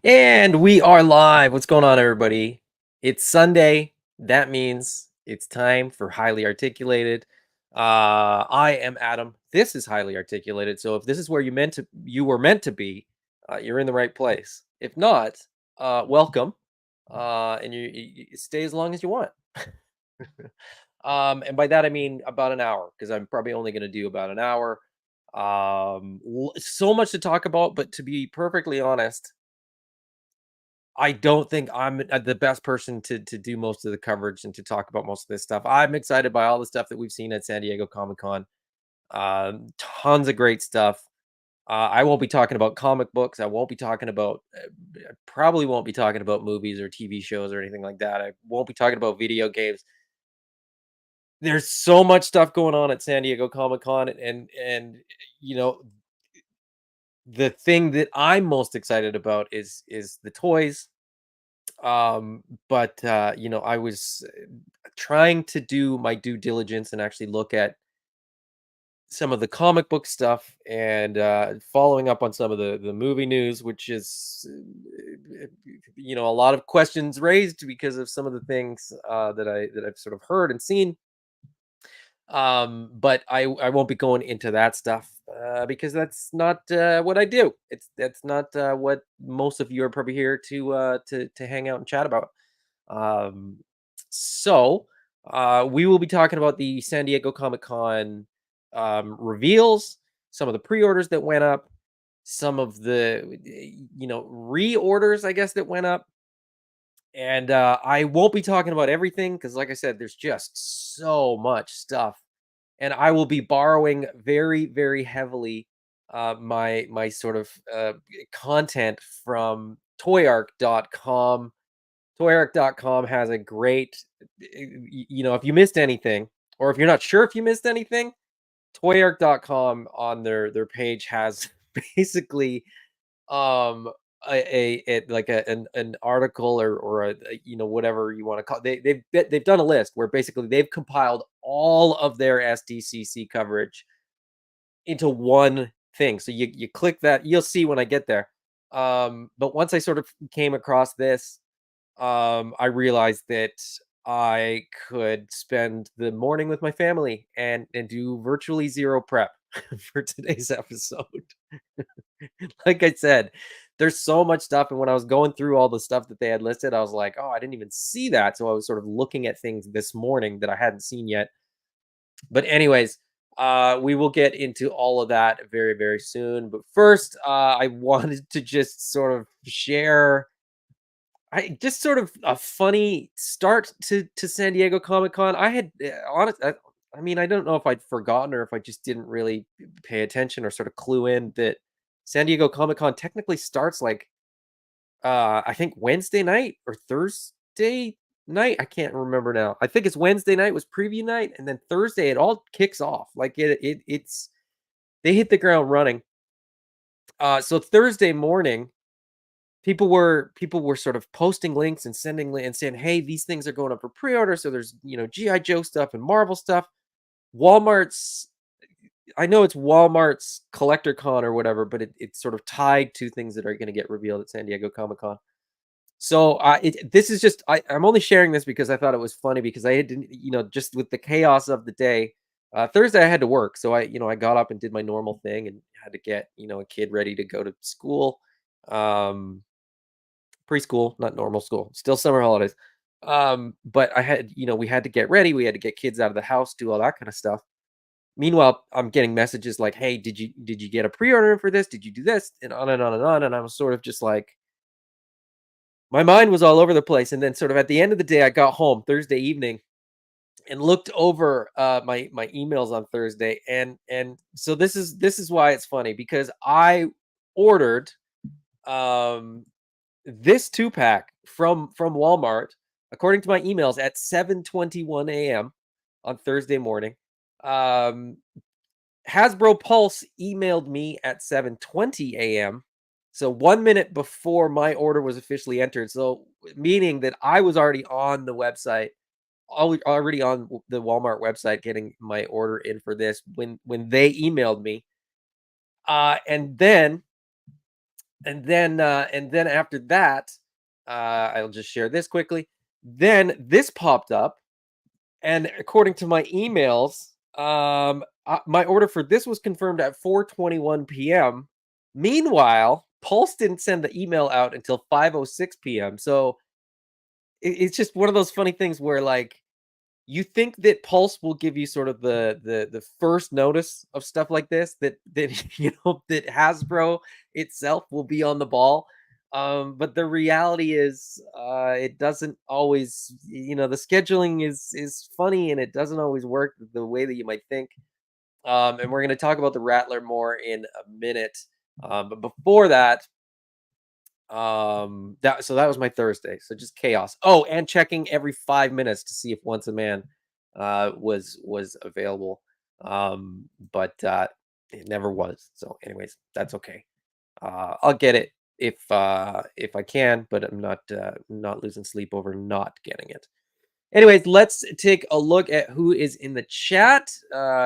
And we are live. What's going on, everybody? It's Sunday. That means it's time for Highly Articulated. I am Adam. This is Highly Articulated. So if this is where you were meant to be, you're in the right place. If not, welcome. And you stay as long as you want. And by that I mean about an hour, because I'm probably only going to do about an hour. So much to talk about, but to be perfectly honest, I don't think I'm the best person to do most of the coverage and to talk about most of this stuff. I'm excited by all the stuff that we've seen at San Diego Comic-Con. Tons of great stuff. I won't be talking about comic books. I won't be talking about probably won't be talking about movies or TV shows or anything like that. I won't be talking about video games. There's so much stuff going on at San Diego Comic-Con, and you know, the thing that I'm most excited about is the toys. But I was trying to do my due diligence and actually look at some of the comic book stuff and following up on some of the movie news, which is a lot of questions raised because of some of the things that I've sort of heard and seen. But I won't be going into that stuff because that's not what I do. That's not what most of you are probably here to hang out and chat about. Um, so we will be talking about the San Diego Comic Con reveals, some of the pre-orders that went up, some of the reorders, I guess, that went up. And I won't be talking about everything because, like I said, there's just so much stuff, and I will be borrowing very, very heavily my sort of content from toyark.com. Toyark.com has a great, if you missed anything, or if you're not sure if you missed anything, Toyark.com on their page has basically um like an article or whatever you want to call it. They've done a list where basically they've compiled all of their SDCC coverage into one thing. So you click that, you'll see when I get there. But once I sort of came across this, I realized that I could spend the morning with my family and do virtually zero prep for today's episode. Like I said, there's so much stuff, and when I was going through all the stuff that they had listed, I was like, "Oh, I didn't even see that." So I was sort of looking at things this morning that I hadn't seen yet. But anyways, we will get into all of that very, very soon. But first, I wanted to just sort of share I just sort of a funny start to San Diego Comic Con. I had honest. I mean, I don't know if I'd forgotten or if I just didn't really pay attention or sort of clue in that San Diego Comic Con technically starts like I think Wednesday night or Thursday night. I can't remember now. I think it's Wednesday night was preview night, and then Thursday it all kicks off. Like it's they hit the ground running. So Thursday morning people were sort of posting links and and saying, "Hey, these things are going up for pre-order." So there's GI Joe stuff and Marvel stuff. Walmart's I know it's Walmart's Collector Con or whatever, but it's sort of tied to things that are going to get revealed at San Diego Comic Con. So this is just I'm only sharing this because I thought it was funny because I had to, just with the chaos of the day. Thursday I had to work, so I got up and did my normal thing and had to get a kid ready to go to school. Um, Preschool, not normal school, still summer holidays. But I had, we had to get ready, we had to get kids out of the house, do all that kind of stuff. Meanwhile, I'm getting messages like, "Hey, did you get a pre-order for this? Did you do this?" And on and on and on. And I was sort of just like, my mind was all over the place. And then sort of at the end of the day, I got home Thursday evening and looked over my emails on Thursday, and so this is why it's funny because I ordered um this two pack from Walmart according to my emails at 7:21 a.m. on Thursday morning. Um Hasbro Pulse emailed me at 7:20 a.m. So 1 minute before my order was officially entered. So meaning that I was already on the website, already on the Walmart website getting my order in for this when they emailed me. And then and then after that, I'll just share this quickly. Then this popped up, and according to my emails, my order for this was confirmed at 4:21 p.m. Meanwhile, Pulse didn't send the email out until 5:06 p.m. So it's just one of those funny things where like you think that Pulse will give you sort of the first notice of stuff like this, that that Hasbro itself will be on the ball. But the reality is, it doesn't always. The scheduling is funny, and it doesn't always work the way that you might think. And we're going to talk about the Rattler more in a minute. But before that, that was my Thursday. So just chaos. Oh, and checking every 5 minutes to see if Once a Man was available. But it never was. So anyways, that's okay. I'll get it if I can, but I'm not losing sleep over not getting it. Anyways, let's take a look at who is in the chat.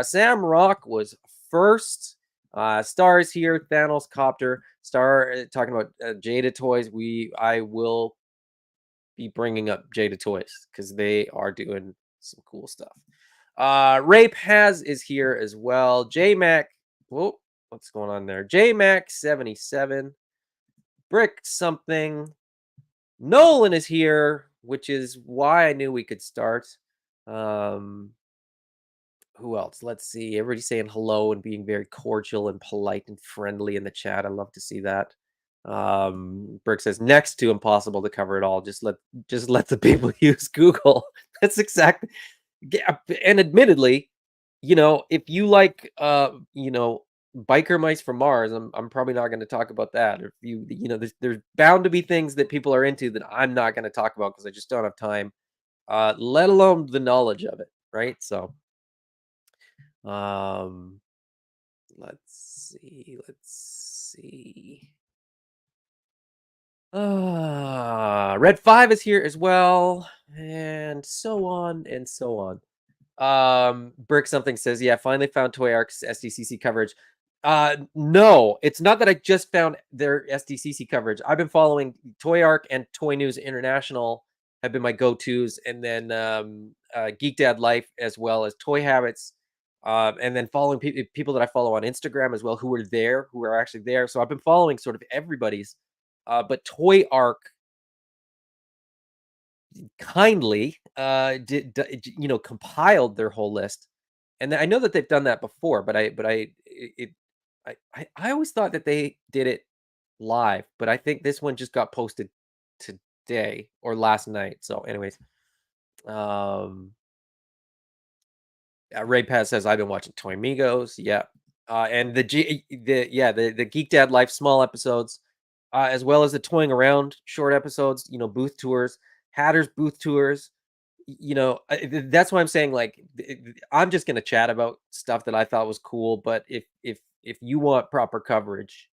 Sam Rock was first. Star is here. Thanos Copter. Star talking about Jada Toys. I will be bringing up Jada Toys because they are doing some cool stuff. Rape has is here as well. J Mac. Whoa, what's going on there? J Mac 77. Brick something. Nolan is here, which is why I knew we could start. Um, who else? Let's see. Everybody saying hello and being very cordial and polite and friendly in the chat. I love to see that. Brick says next to impossible to cover it all. Just let the people use Google. That's exactly. And admittedly, if you like biker mice from Mars, I'm probably not going to talk about that. Or if there's bound to be things that people are into that I'm not going to talk about because I just don't have time, let alone the knowledge of it, right? So um let's see. Red 5 is here as well, and so on and so on. Brick something says, yeah, finally found Toy Arc's SDCC coverage. No, it's not that I just found their SDCC coverage. I've been following Toy Arc and Toy News International have been my go-tos, and then Geek Dad Life as well as Toy Habits, and then following people that I follow on Instagram as well who are actually there. So I've been following sort of everybody's, but Toy Arc kindly compiled their whole list, and I know that they've done that before, but I always thought that they did it live, but I think this one just got posted today or last night. So anyways, um Ray Paz says I've been watching Toy Migos. Yeah. And the Geek Dad Life small episodes, as well as the Toying Around short episodes, booth tours, Hatter's booth tours. That's why I'm saying, like, I'm just gonna chat about stuff that I thought was cool. But if you want proper coverage,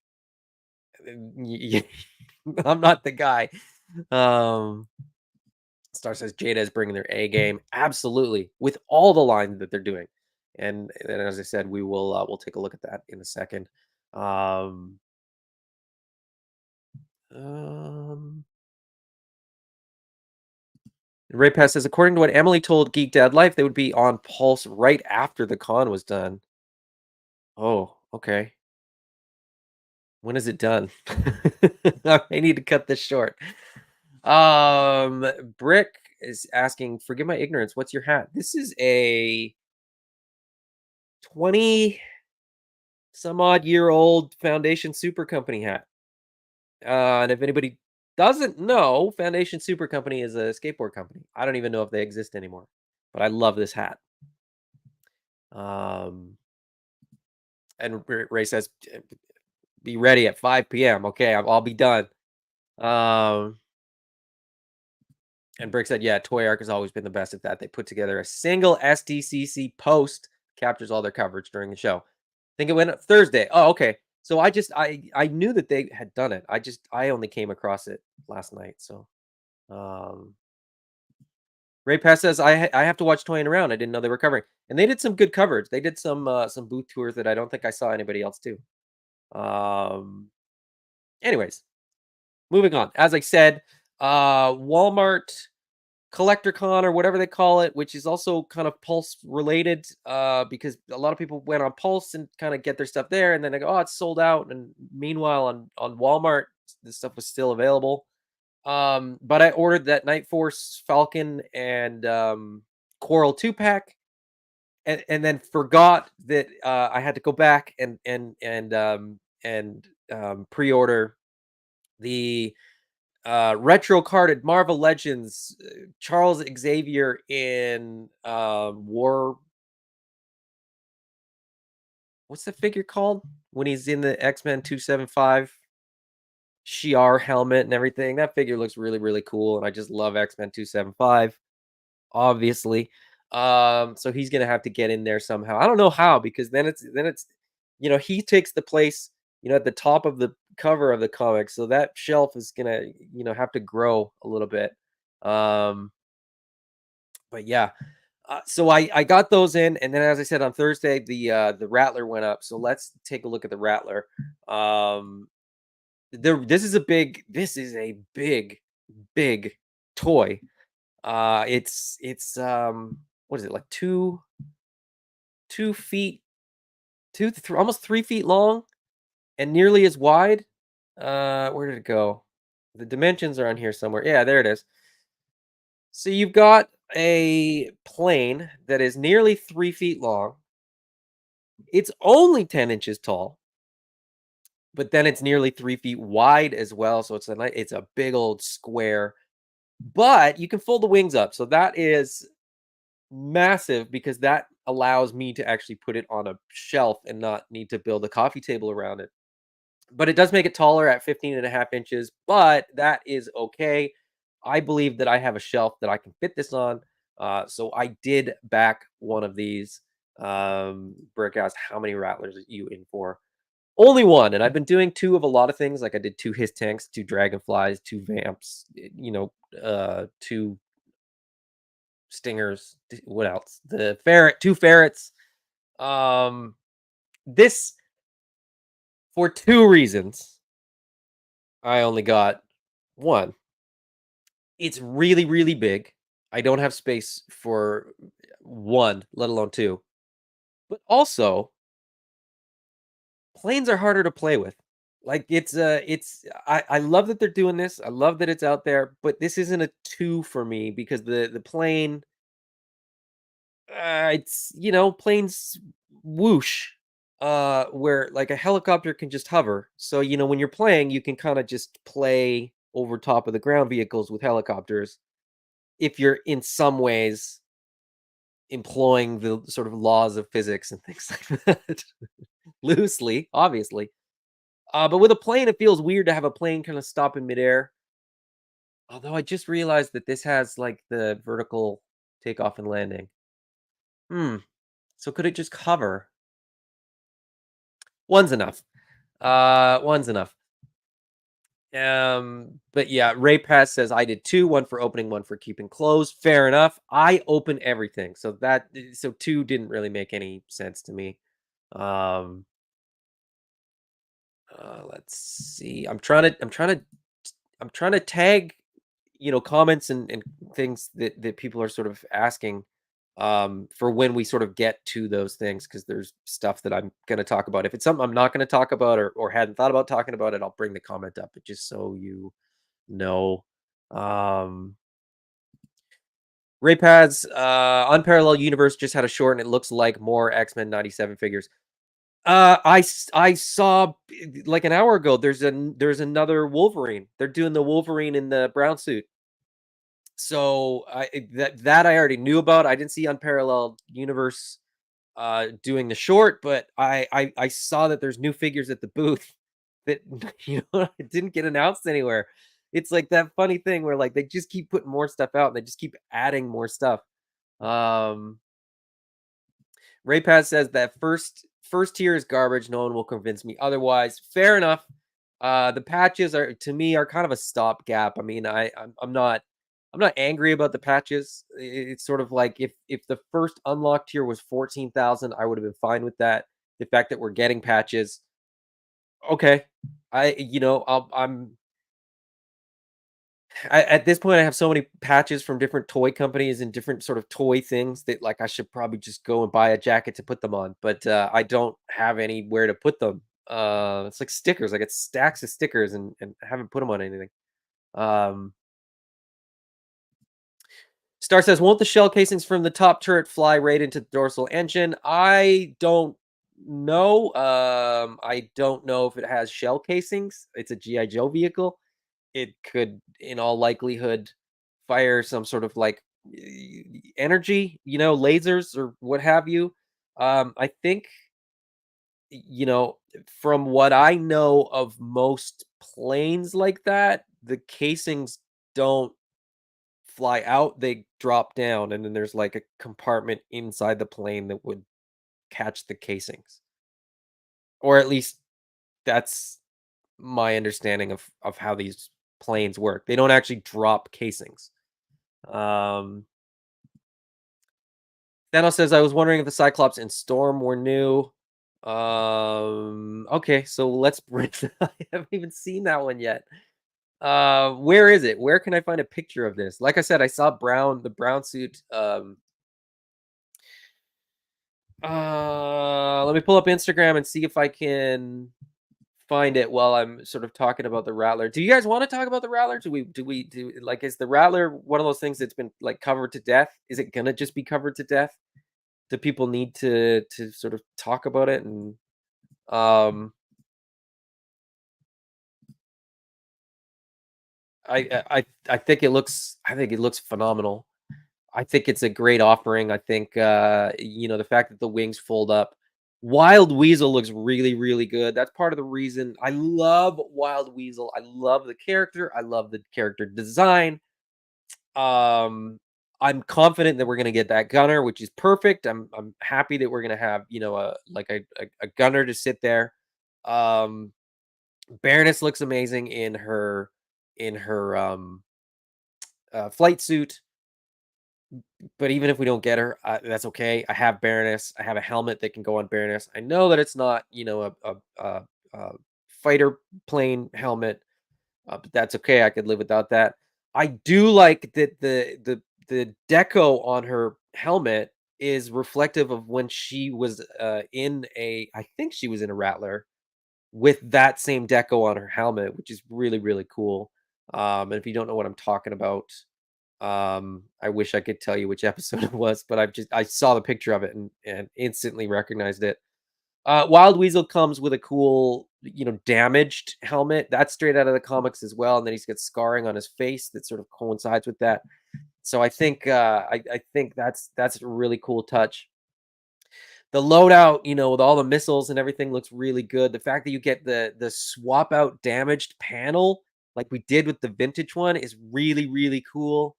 I'm not the guy. Um, Star says Jada is bringing their A game. Absolutely, with all the lines that they're doing, and as I said, we'll take a look at that in a second. Um, um, Ray Pass says, according to what Emily told Geek Dad Life, they would be on Pulse right after the con was done. Oh, okay. When is it done? I need to cut this short. Brick is asking, forgive my ignorance, what's your hat? This is a 20 some odd year old Foundation Super Company hat. And if anybody doesn't know, Foundation Super Company is a skateboard company. I don't even know if they exist anymore. but I love this hat. Um, and Ray says, "Be ready at 5 p.m." Okay, I'll be done. Um, and Brick said, "Yeah, Toy Arc has always been the best at that. They put together a single SDCC post captures all their coverage during the show. Think it went up Thursday. Oh, okay. So I knew that they had done it. I only came across it last night. So um, Ray Pass says I have to watch Toying Around. I didn't know they were covering, and they did some good coverage. They did some booth tours that I don't think I saw anybody else do. Um, anyways, moving on. As I said, Walmart CollectorCon or whatever they call it, which is also kind of Pulse related, because a lot of people went on Pulse and kind of get their stuff there, and then they go, "Oh, it's sold out." And meanwhile, on Walmart, this stuff was still available. But I ordered that Night Force Falcon and Coral 2 pack, and then forgot that I had to go back and pre-order the retro carded Marvel Legends Charles Xavier in War. What's the figure called when he's in the X-Men 275 Shi'ar helmet and everything? That figure looks really really cool, and I just love X-Men 275. Obviously, so he's gonna have to get in there somehow. I don't know how, because then it's he takes the place at the top of the cover of the comic, so that shelf is gonna have to grow a little bit. Um, but yeah, so I got those in, and then as I said on Thursday, the Rattler went up. So let's take a look at the Rattler. Um, this is a big toy. It's what is it, like 2 feet, almost 3 feet long, and nearly as wide. Where did it go? The dimensions are on here somewhere. Yeah, there it is. So you've got a plane that is nearly 3 feet long. It's only 10 inches tall, but then it's nearly 3 feet wide as well. So it's a big old square. But you can fold the wings up, so that is massive, because that allows me to actually put it on a shelf and not need to build a coffee table around it. But it does make it taller at 15.5 inches, but that is okay. I believe that I have a shelf that I can fit this on. So I did back one of these. Brick asked, how many rattlers are you in for? Only one. And I've been doing two of a lot of things. Like I did two Hiss tanks, two dragonflies, two vamps, two stingers. What else? The ferret, two ferrets. Um, this for two reasons. I only got one. It's really, really big. I don't have space for one, let alone two. But also, planes are harder to play with. Like I love that they're doing this. I love that it's out there, but this isn't a two for me, because the plane, it's planes whoosh, where like a helicopter can just hover. So when you're playing, you can kind of just play over top of the ground vehicles with helicopters, if you're in some ways employing the sort of laws of physics and things like that loosely, obviously. But with a plane, it feels weird to have a plane kind of stop in midair. Although I just realized that this has like the vertical takeoff and landing. Hmm. So could it just hover? One's enough. One's enough. But yeah, Ray Pass says I did two, one for opening, one for keeping closed. Fair enough. I open everything, so two didn't really make any sense to me. Um, let's see. I'm trying to tag, comments and things that people are sort of asking, for when we sort of get to those things, because there's stuff that I'm going to talk about. If it's something I'm not going to talk about, or hadn't thought about talking about it, I'll bring the comment up, but just so you know. Um, Raypad's Unparalleled Universe just had a short, and it looks like more X-Men 97 figures. I saw like an hour ago. There's another Wolverine. They're doing the Wolverine in the brown suit. So that I already knew about. I didn't see Unparalleled Universe doing the short, but I saw that there's new figures at the booth that it didn't get announced anywhere. It's like that funny thing where like they just keep putting more stuff out and they just keep adding more stuff. Um Raypaz says that first tier is garbage. No one will convince me otherwise. Fair enough. The patches are to me are kind of a stopgap. I mean, I'm not angry about the patches. It's sort of like if the first unlock tier was 14,000, I would have been fine with that. The fact that we're getting patches, okay. At this point, I have so many patches from different toy companies and different sort of toy things that like I should probably just go and buy a jacket to put them on. But I don't have anywhere to put them. It's like stickers. I get stacks of stickers and I haven't put them on anything. Um, Star says, "Won't the shell casings from the top turret fly right into the dorsal engine?" I don't know. I don't know if it has shell casings. It's a GI Joe vehicle. It could, in all likelihood, fire some sort of like energy, lasers or what have you. I think, from what I know of most planes like that, the casings don't fly out, they drop down, and then there's like a compartment inside the plane that would catch the casings. Or at least that's my understanding of how these planes work. They don't actually drop casings. Um, Thanos says, "I was wondering if the Cyclops and Storm were new." Okay, so let's bring. I haven't even seen that one yet. Where is it? Where can I find a picture of this? Like I said, I saw the brown suit. Let me pull up Instagram and see if I can find it while I'm sort of talking about the Rattler. Do you guys want to talk about the Rattler? Do like is the Rattler one of those things that's been like covered to death? Is it gonna just be covered to death? Do people need to sort of talk about it? And um I think it looks phenomenal. I think it's a great offering. I think the fact that the wings fold up. Wild Weasel looks really, really good. That's part of the reason I love Wild Weasel. I love the character. I love the character design. Um, I'm confident that we're gonna get that gunner, which is perfect. I'm happy that we're gonna have a gunner to sit there. Um, Baroness looks amazing in her flight suit. But even if we don't get her, that's okay. I have Baroness. I have a helmet that can go on Baroness. I know that it's not, a fighter plane helmet, but that's okay. I could live without that. I do like that the deco on her helmet is reflective of when she was I think she was in a Rattler with that same deco on her helmet, which is really, really cool. And if you don't know what I'm talking about, I wish I could tell you which episode it was, but I saw the picture of it and instantly recognized it. Wild Weasel comes with a cool, damaged helmet. That's straight out of the comics as well, and then he's got scarring on his face that sort of coincides with that. So I think I think that's a really cool touch. The loadout, with all the missiles and everything looks really good. The fact that you get the swap out damaged panel like we did with the vintage one is really, really cool.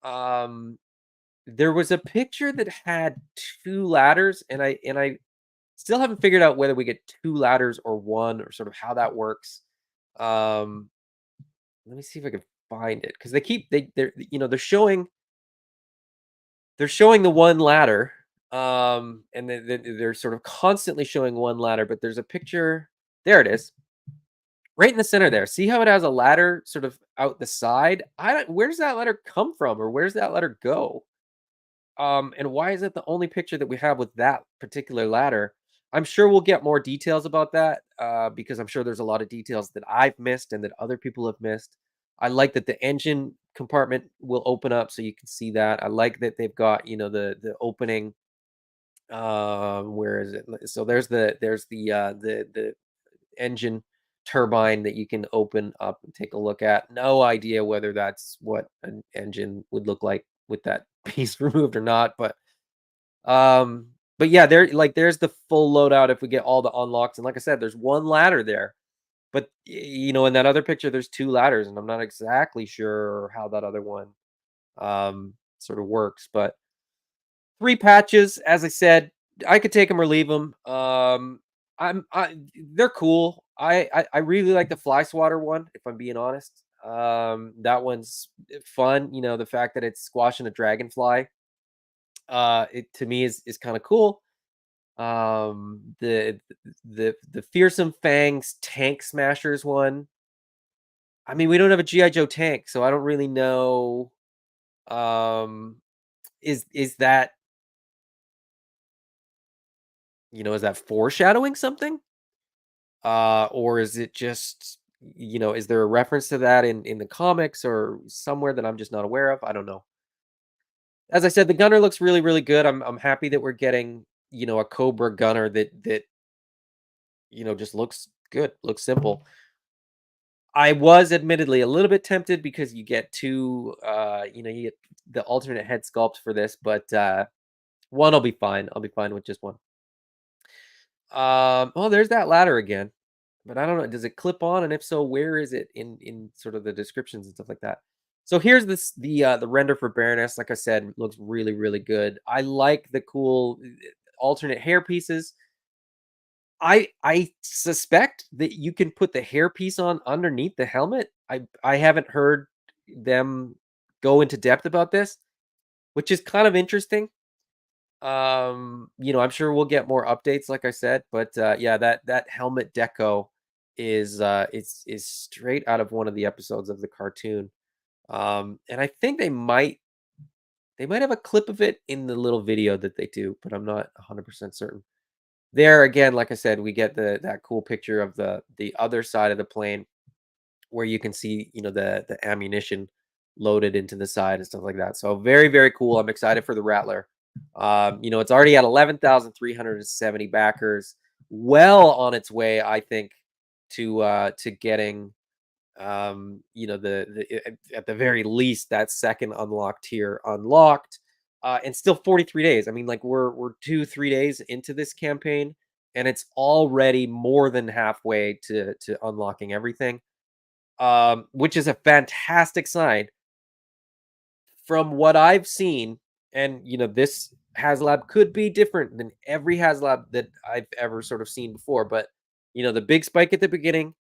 Um, there was a picture that had 2 ladders, and I still haven't figured out whether we get 2 ladders or 1 or sort of how that works. Um, Let me see if I can find it because they're showing the 1 ladder, and they're sort of constantly showing 1 ladder, but there's a picture there it is, right in the center there. See how it has a ladder sort of out the side? I don't where does that ladder come from, or where does that ladder go? And why is it the only picture that we have with that particular ladder? I'm sure we'll get more details about that because I'm sure there's a lot of details that I've missed and that other people have missed. I like that the engine compartment will open up so you can see that. I like that they've got the opening. Where is it? So there's the engine. turbine that you can open up and take a look at. No idea whether that's what an engine would look like with that piece removed or not, um, but yeah, there's the full loadout if we get all the unlocks, and like I said, there's one ladder there, but in that other picture, there's two ladders, and I'm not exactly sure how that other one sort of works, but three patches, as I said, I could take them or leave them. They're cool. I really like the fly swatter one, if I'm being honest. That one's fun. The fact that it's squashing a dragonfly, it to me is kind of cool. The fearsome fangs tank smashers one. I mean, we don't have a GI Joe tank, so I don't really know. Um, is that is that foreshadowing something? Or is it just, is there a reference to that in the comics or somewhere that I'm just not aware of? I don't know. As I said, the gunner looks really, really good. I'm happy that we're getting, a Cobra gunner that just looks good, looks simple. I was admittedly a little bit tempted because you get two, you get the alternate head sculpt for this, but one will be fine. I'll be fine with just one. Oh, there's that ladder again. But I don't know, does it clip on? And if so, where is it in sort of the descriptions and stuff like that? So here's the render for Baroness. Like I said, looks really, really good. I like the cool alternate hair pieces. I suspect that you can put the hair piece on underneath the helmet. I haven't heard them go into depth about this, which is kind of interesting. I'm sure we'll get more updates, like I said, but yeah, that helmet deco is straight out of one of the episodes of the cartoon. And I think they might have a clip of it in the little video that they do, but I'm not 100% certain. There again, like I said, we get that cool picture of the other side of the plane where you can see, the ammunition loaded into the side and stuff like that. So very, very cool. I'm excited for the Rattler. It's already at 11,370 backers, well on its way, I think, to getting at the very least that second unlocked tier unlocked. And still 43 days. I mean, like we're 2-3 days into this campaign, and it's already more than halfway to unlocking everything, which is a fantastic sign from what I've seen. And this HasLab could be different than every HasLab that I've ever sort of seen before. But the big spike at the beginning,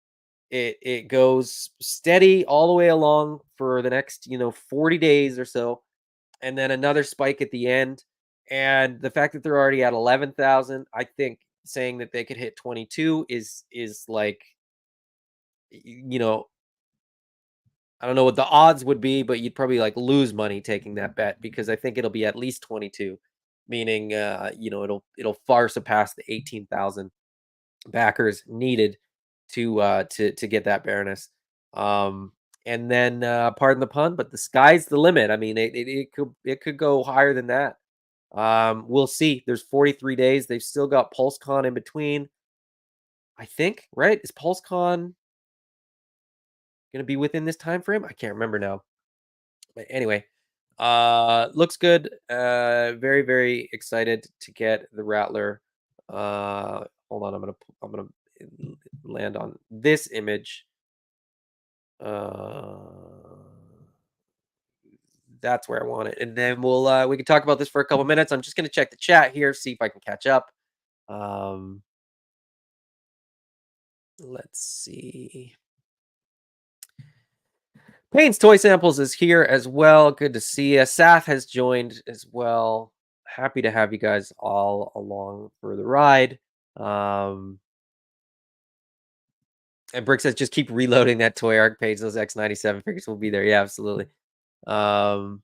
it goes steady all the way along for the next 40 days or so, and then another spike at the end. And the fact that they're already at 11,000, I think saying that they could hit 22 is like, you know I don't know what the odds would be, but you'd probably like lose money taking that bet because I think it'll be at least 22, meaning it'll far surpass the 18,000 backers needed to get that Baroness. And then pardon the pun, but the sky's the limit. I mean, it could go higher than that. We'll see. There's 43 days. They've still got PulseCon in between. I think, right? Is PulseCon gonna be within this time frame? I can't remember now. But anyway, looks good. Very, very excited to get the Rattler. Hold on, I'm gonna land on this image. Uh, that's where I want it, and then we can talk about this for a couple minutes. I'm just gonna check the chat here, see if I can catch up. Um, let's see. Payne's Toy Samples is here as well. Good to see you. Saf has joined as well. Happy to have you guys all along for the ride. Um, and Brick says just keep reloading that Toy Arc page. Those X97 figures will be there. Yeah, absolutely. Um,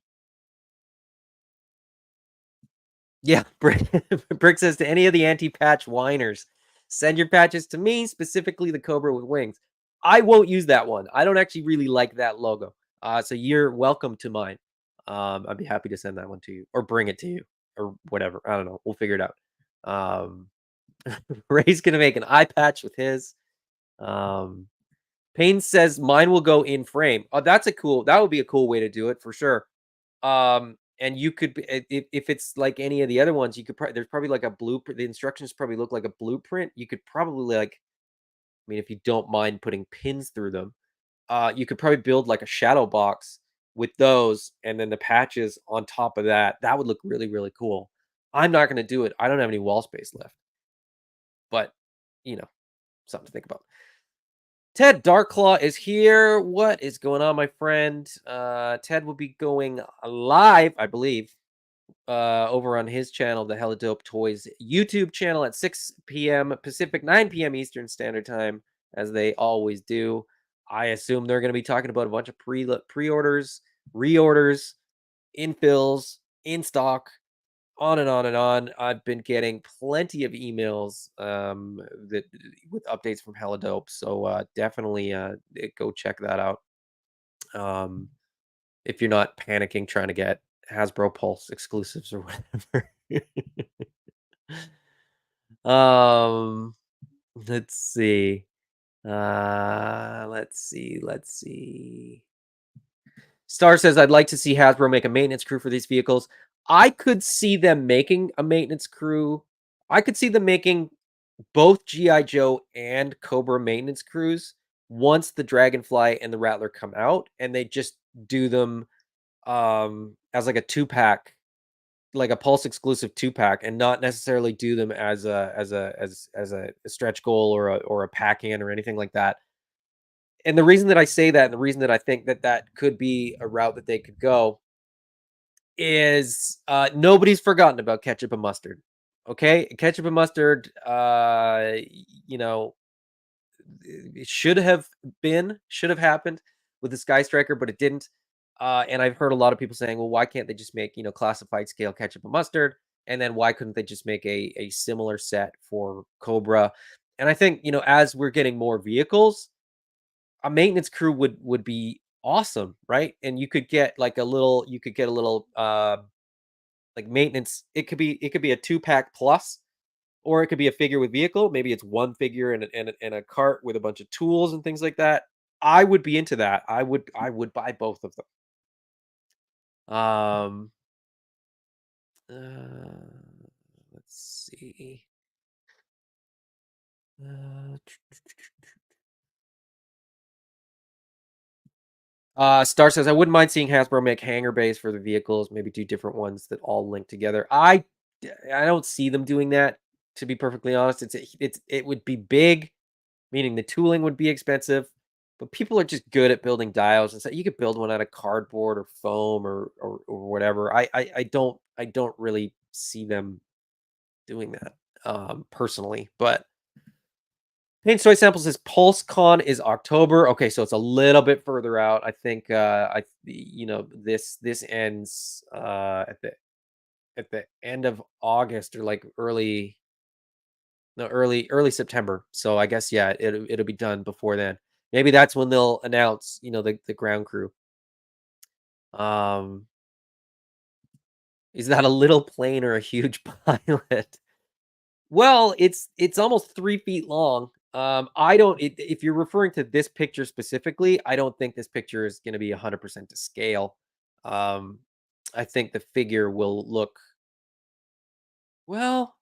yeah, Brick says to any of the anti-patch whiners, send your patches to me, specifically the Cobra with wings. I won't use that one. I don't actually really like that logo. So you're welcome to mine. I'd be happy to send that one to you or bring it to you or whatever. I don't know. We'll figure it out. Um, Ray's gonna make an eye patch with his. Um, Payne says mine will go in frame. Oh, that would be a cool way to do it for sure. And you could if it's like any of the other ones, you could there's probably like a blueprint. The instructions probably look like a blueprint. You could probably like, I mean, if you don't mind putting pins through them, you could probably build like a shadow box with those, and then the patches on top of that. That would look really, really cool. I'm not going to do it. I don't have any wall space left, but you know, something to think about. Ted Darklaw is here. What is going on, my friend? Ted will be going live, I believe, over on his channel, the Hella Dope Toys YouTube channel at 6 p.m. Pacific, 9 p.m. Eastern Standard Time, as they always do. I assume they're going to be talking about a bunch of pre-orders, reorders, infills, in stock, on and on and on. I've been getting plenty of emails that with updates from Hella Dope, so definitely go check that out. Um, if you're not panicking trying to get Hasbro Pulse exclusives or whatever. um, let's see. Let's see. Star says I'd like to see Hasbro make a maintenance crew for these vehicles. I could see them making a maintenance crew. I could see them making both GI Joe and Cobra maintenance crews once the Dragonfly and the Rattler come out, and they just do them as like a two-pack, like a Pulse exclusive two-pack, and not necessarily do them as a stretch goal or a pack-in or anything like that. And the reason that I say that, and the reason that I think that that could be a route that they could go, is nobody's forgotten about ketchup and mustard. Okay, ketchup and mustard. You know, it should have happened with the Sky Striker, but it didn't. And I've heard a lot of people saying, well, why can't they just make, classified scale ketchup and mustard? And then why couldn't they just make a similar set for Cobra? And I think, as we're getting more vehicles, a maintenance crew would be awesome, right? And you could get a little like maintenance. It could be a two-pack plus, or it could be a figure with vehicle. Maybe it's one figure and a cart with a bunch of tools and things like that. I would be into that. I would buy both of them. Uh, let's see. Uh, Star says I wouldn't mind seeing Hasbro make hangar bays for the vehicles, maybe do different ones that all link together. I don't see them doing that, to be perfectly honest. It would be big, meaning the tooling would be expensive, but people are just good at building dials, and so you could build one out of cardboard or foam or whatever. I don't really see them doing that personally, but Pain Soy Sample says PulseCon is October. Okay, so it's a little bit further out. I think this ends at the end of August, or like early no early September. So I guess, yeah, it'll be done before then. Maybe that's when they'll announce, the ground crew. Um is that a little plane or a huge pilot? Well, it's almost 3 feet long. I don't if you're referring to this picture specifically, I don't think this picture is gonna be 100% to scale. Um, I think the figure will look, well,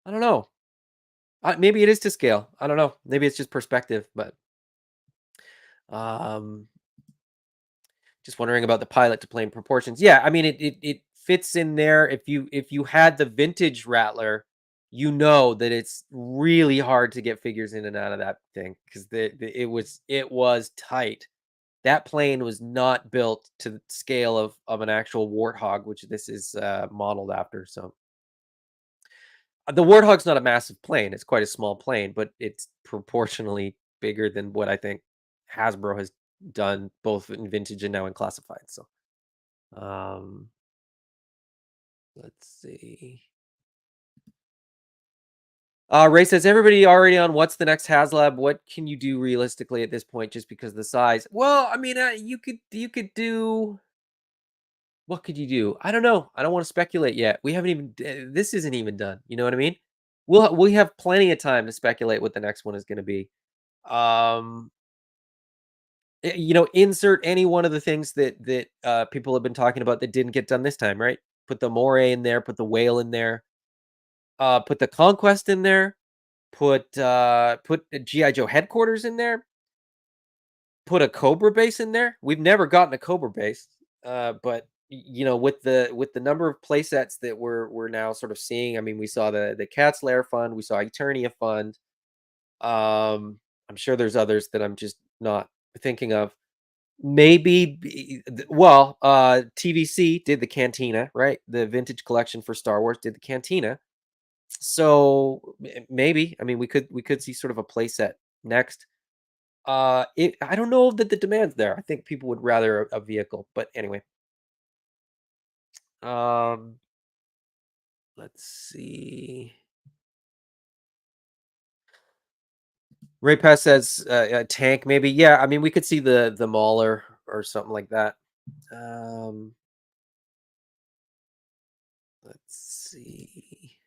I don't know. Maybe it is to scale. I don't know. Maybe it's just perspective, but, um, just wondering about the pilot to plane proportions. Yeah, I mean, it fits in there. If you had the vintage Rattler, you know that it's really hard to get figures in and out of that thing, because it was tight. That plane was not built to the scale of an actual Warthog, which this is modeled after. So the Warthog's not a massive plane; it's quite a small plane, but it's proportionally bigger than what I think Hasbro has done, both in vintage and now in classified. So, um, let's see. Ray says everybody already on what's the next HasLab. What can you do realistically at this point, just because of the size? Well, I mean, you could do, what could you do? I don't know. I don't want to speculate yet. We haven't even this isn't even done. You know what I mean? we have plenty of time to speculate what the next one is gonna be. Um, insert any one of the things that people have been talking about that didn't get done this time, right? Put the Moray in there, put the Whale in there, put the Conquest in there, put the GI Joe headquarters in there, put a Cobra base in there. We've never gotten a Cobra base, but with the number of play sets that we're now sort of seeing. I mean, we saw the Cat's Lair fund, we saw Eternia fund. I'm sure there's others that I'm just not thinking of. Maybe, TVC did the Cantina, right? The Vintage Collection for Star Wars did the Cantina. So maybe, I mean, we could see sort of a playset next. I don't know that the demand's there. I think people would rather a vehicle, but anyway. Um, let's see. Ray Pass says a tank, maybe. Yeah, I mean, we could see the Mauler or something like that. Um, let's see.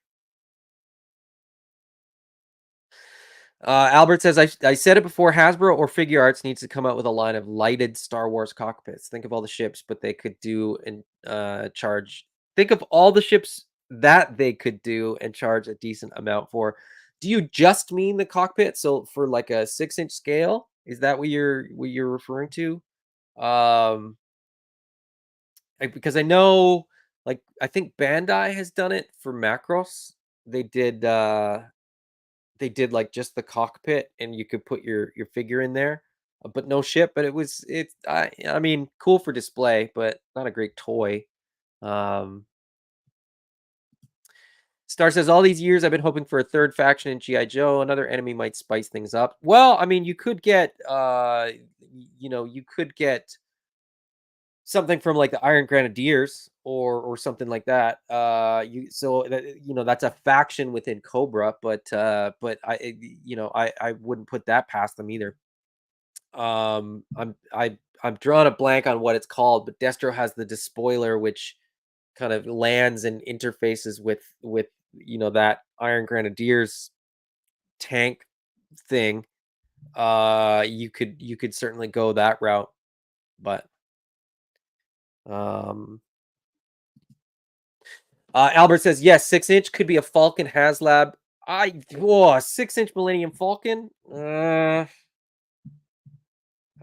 Albert says, I said it before, Hasbro or Figure Arts needs to come out with a line of lighted Star Wars cockpits. Think of all the ships, but they could do and charge. Think of all the ships that they could do and charge a decent amount for. Do you just mean the cockpit? So for like a 6-inch scale, is that what you're referring to? Um, because I know, like I think Bandai has done it for Macross. They did. They did, like, just the cockpit, and you could put your figure in there, but no ship, but I mean, cool for display, but not a great toy. Um, Star says, "All these years, I've been hoping for a third faction in GI Joe. Another enemy might spice things up." Well, I mean, you could get something from, like, the Iron Grenadiers or something like that. That's a faction within Cobra, but I wouldn't put that past them either. I'm drawing a blank on what it's called, but Destro has the despoiler, which kind of lands and interfaces with that Iron Grenadiers tank thing. You could certainly go that route, but um Albert says, yes, 6-inch could be a Falcon HasLab. 6-inch Millennium Falcon. Uh,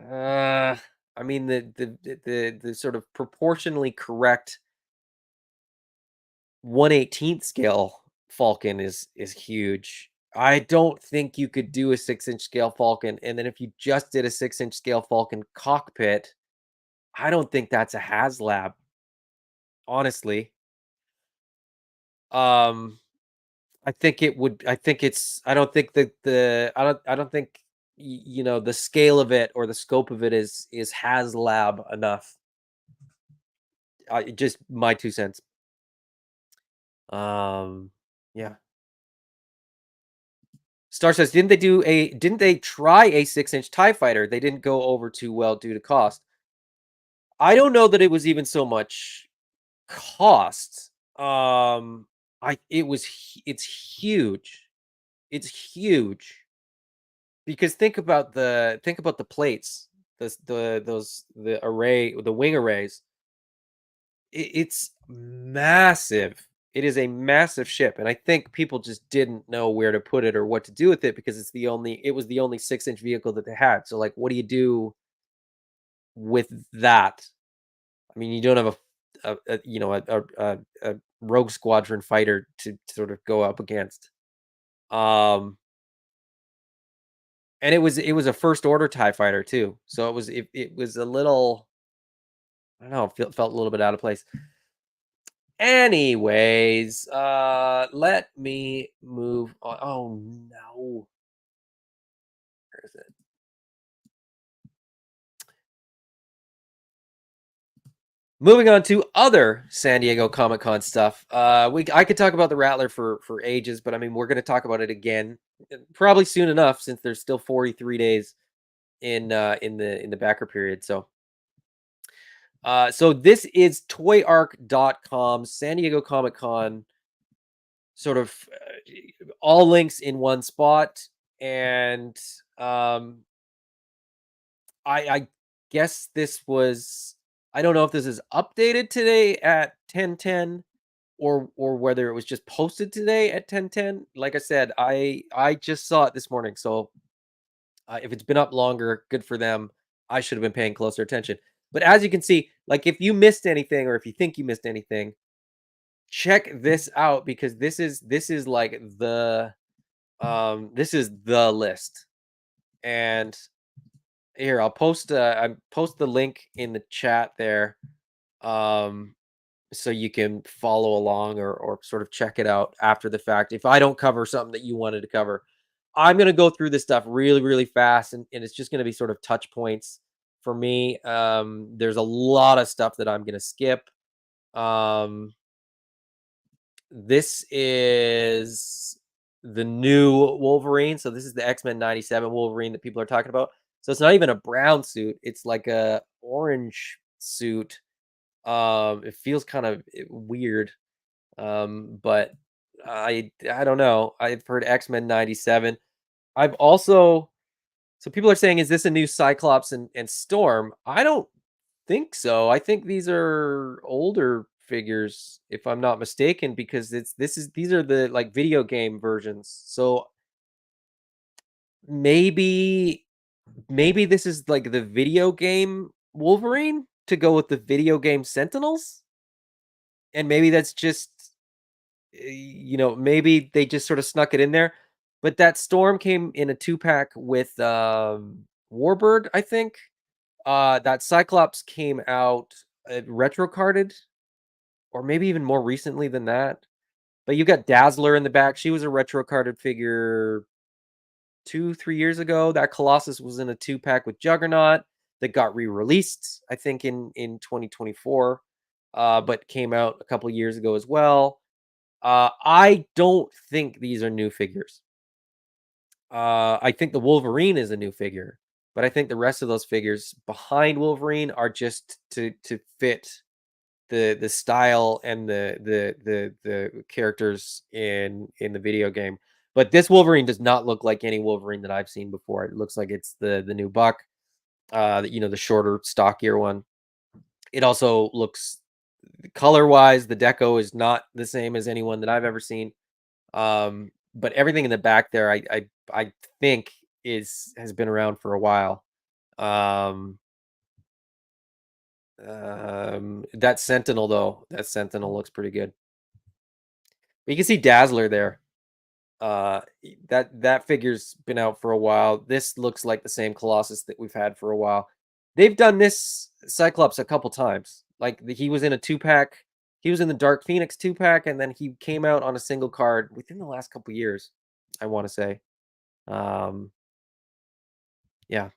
I mean the sort of proportionally correct 1/18th scale Falcon is huge. I don't think you could do a 6-inch scale Falcon, and then if you just did a 6-inch scale Falcon cockpit, I don't think that's a HasLab, honestly. Um, I think it's I don't think that the I don't think the scale of it or the scope of it is HasLab enough. Just my 2 cents. Um, yeah. Star says, didn't they try a 6-inch TIE fighter? They didn't go over too well due to cost. I don't know that it was even so much cost. It's huge. It's huge. Because think about the plates, the wing arrays. It's massive. It is a massive ship, and I think people just didn't know where to put it or what to do with it because it was the only 6-inch vehicle that they had. So, like, what do you do with that? I mean, you don't have a Rogue Squadron fighter to sort of go up against. Um, and it was a first order TIE fighter too, so it was a little, I don't know, felt a little bit out of place. Anyways, let me move on. Oh no, where is it? Moving on to other San Diego Comic Con stuff. I could talk about the Rattler for ages, but I mean we're going to talk about it again probably soon enough since there's still 43 days in the backer period. So this is toyarc.com San Diego Comic Con sort of. all links in one spot, and um, I guess this was. I don't know if this is updated today at 10:10 or whether it was just posted today at 10:10. Like I said, I just saw it this morning, so if it's been up longer, good for them. I should have been paying closer attention. But as you can see, like if you missed anything or if you think you missed anything, check this out because this is like this is the list. And here I post the link in the chat there. Um so you can follow along or sort of check it out after the fact. If I don't cover something that you wanted to cover, I'm going to go through this stuff really, really fast. And it's just going to be sort of touch points for me. There's a lot of stuff that I'm going to skip. Um, this is the new Wolverine. So this is the X-Men 97 Wolverine that people are talking about. So it's not even a brown suit. It's like a orange suit. It feels kind of weird. But I don't know. I've heard X-Men 97. I've also so people are saying, is this a new Cyclops and Storm? I don't think so. I think these are older figures, if I'm not mistaken, because these are the like video game versions. So maybe maybe this is like the video game Wolverine to go with the video game Sentinels, and maybe that's just maybe they just sort of snuck it in there. But that Storm came in a two-pack with Warbird, I think. That Cyclops came out retro carded, or maybe even more recently than that. But you got Dazzler in the back. She was a retro carded figure 2, 3 years ago. That Colossus was in a two-pack with Juggernaut that got re-released, I think, in 2024, but came out a couple years ago as well. I don't think these are new figures. I think the Wolverine is a new figure, but I think the rest of those figures behind Wolverine are just to fit the style and the characters in the video game. But this Wolverine does not look like any Wolverine that I've seen before. It looks like it's the new Buck, the shorter, stockier one. It also looks color wise, the deco is not the same as anyone that I've ever seen. But everything in the back there, I think has been around for a while. Um, that Sentinel though, that Sentinel looks pretty good. But you can see Dazzler there. That figure's been out for a while. This looks like the same Colossus that we've had for a while. They've done this Cyclops a couple times. Like he was in a two-pack. He was in the Dark Phoenix two-pack, and then he came out on a single card within the last couple years, I want to say. Um, yeah.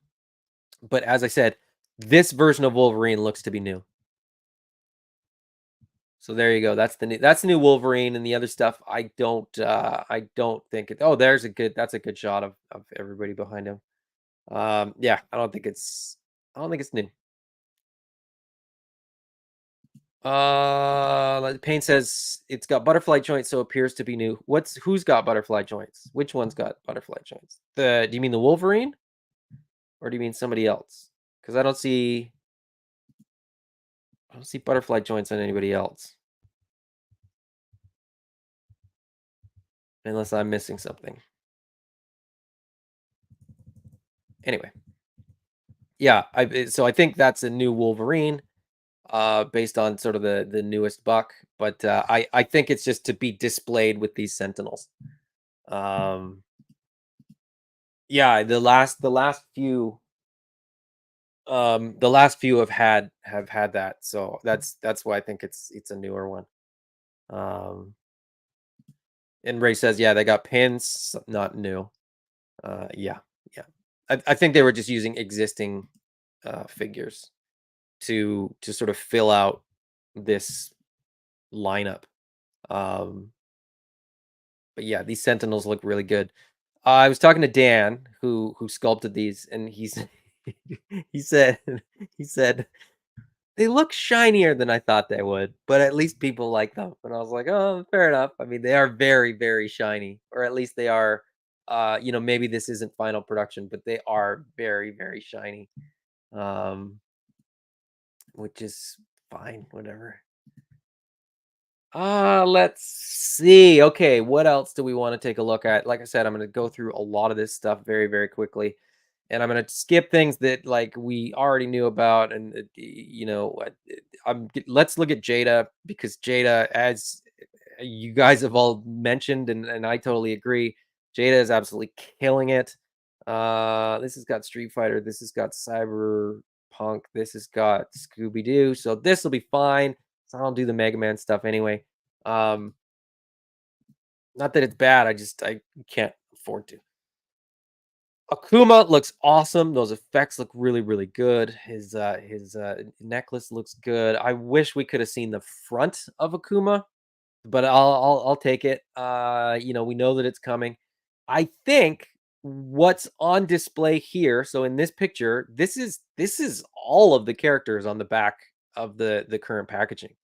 But as I said, this version of Wolverine looks to be new. So there you go. That's the new Wolverine, and the other stuff I don't think it. Oh, that's a good shot of everybody behind him. Yeah, I don't think it's new. Like Payne says it's got butterfly joints, so it appears to be new. Who's got butterfly joints? Which one's got butterfly joints? Do you mean the Wolverine, or do you mean somebody else? Because I don't see butterfly joints on anybody else, unless I'm missing something. Anyway, yeah, so I think that's a new Wolverine, based on sort of the newest buck, but I think it's just to be displayed with these Sentinels. Um, yeah, the last few have had that, so that's why I think it's a newer one. Um, and Ray says, yeah, they got pins, not new. Yeah, yeah. I think they were just using existing figures to sort of fill out this lineup. Um, but yeah, these Sentinels look really good. I was talking to Dan who sculpted these, and he said he said They look shinier than I thought they would, but at least people like them, and I was like, "Oh, fair enough." I mean, they are very, very shiny, or at least they are, maybe this isn't final production, but they are very, very shiny, um, which is fine, whatever. Let's see. Okay, what else do we want to take a look at? Like I said, I'm going to go through a lot of this stuff very, very quickly, and I'm going to skip things that like we already knew about. And let's look at Jada because Jada, as you guys have all mentioned, and I totally agree, Jada is absolutely killing it. This has got Street Fighter. This has got Cyberpunk. This has got Scooby Doo. So this will be fine. So I'll do the Mega Man stuff anyway. Um, Not that it's bad, I can't afford to. Akuma looks awesome. Those effects look really, really good. His necklace looks good. I wish we could have seen the front of Akuma, but I'll take it. We know that it's coming. I think what's on display here. So in this picture, this is all of the characters on the back of the current packaging.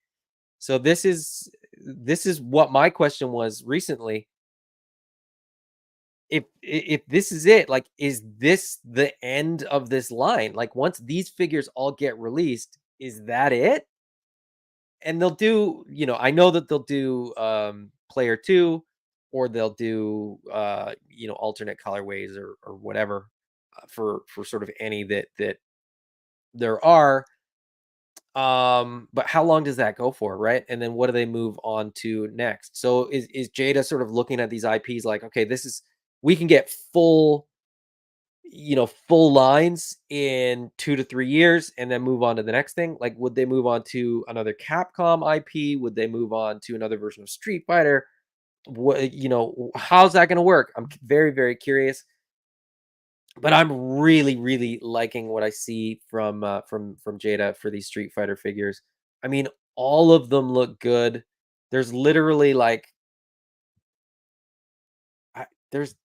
So this is what my question was recently. If this is it, like, is this the end of this line? Like, once these figures all get released, is that it? And they'll do, I know that they'll do player two, or they'll do alternate colorways or whatever for sort of any that there are. But how long does that go for, right? And then what do they move on to next? So is Jada sort of looking at these IPs like, okay, this is we can get full lines in 2 to 3 years and then move on to the next thing? Like, would they move on to another Capcom IP? Would they move on to another version of Street Fighter? How's that going to work? I'm very, very curious. But I'm really, really liking what I see from Jada for these Street Fighter figures. I mean, all of them look good. There's literally like, there's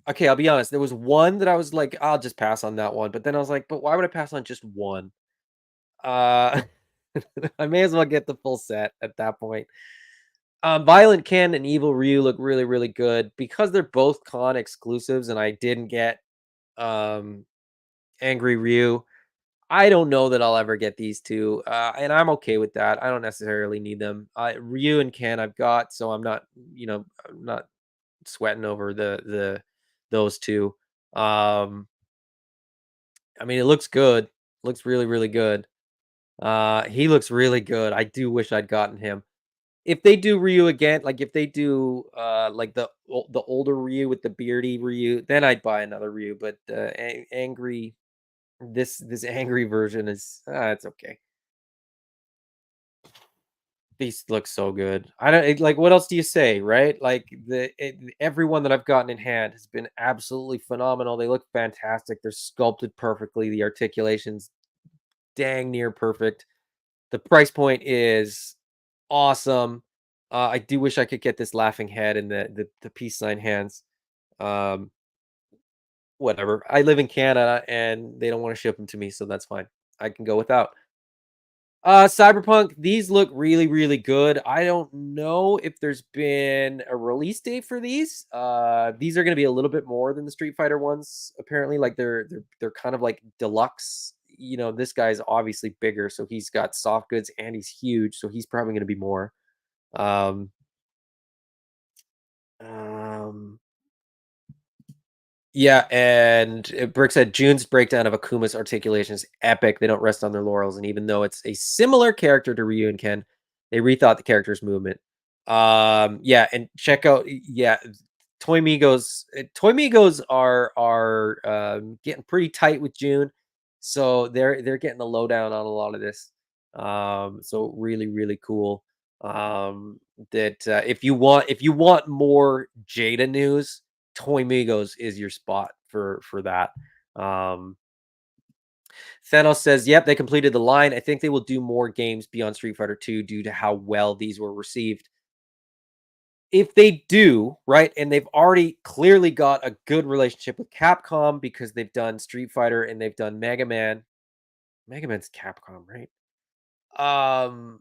okay. I'll be honest. There was one that I was like, I'll just pass on that one. But then I was like, but why would I pass on just one? Uh, I may as well get the full set at that point. Violent Ken and Evil Ryu look really, really good because they're both con exclusives, and I didn't get um Angry Ryu. I don't know that I'll ever get these 2, and I'm okay with that. I don't necessarily need them. Ryu and Ken I've got, so I'm not sweating over the those 2. Um, I mean, it looks good. Looks really, really good. He looks really good. I do wish I'd gotten him. If they do Ryu again, like if they do like the older Ryu with the beardy Ryu, then I'd buy another Ryu. But angry this angry version is it's okay. These look so good. I don't like what else do you say, right? Like everyone that I've gotten in hand has been absolutely phenomenal. They look fantastic. They're sculpted perfectly. The articulation's dang near perfect. The price point is awesome. I do wish I could get this laughing head and the peace sign hands. Um, Whatever. I live in Canada and they don't want to ship them to me, so that's fine. I can go without. Cyberpunk, these look really, really good. I don't know if there's been a release date for these. These are going to be a little bit more than the Street Fighter ones. Apparently, like they're kind of like deluxe. This guy's obviously bigger, so he's got soft goods and he's huge, so he's probably going to be more. Um, um, Yeah, and Brick said June's breakdown of Akuma's articulation is epic. They don't rest on their laurels, and even though it's a similar character to Ryu and Ken, they rethought the character's movement. Yeah, and check out yeah, Toy Migos are getting pretty tight with June, so they're getting the lowdown on a lot of this. So really, really cool. That if you want more Jada news, Toy Migos is your spot for that. Um, Thanos says, "Yep, they completed the line. I think they will do more games beyond Street Fighter 2 due to how well these were received." If they do, right, and they've already clearly got a good relationship with Capcom because they've done Street Fighter and they've done Mega Man. Mega Man's Capcom, right? Um,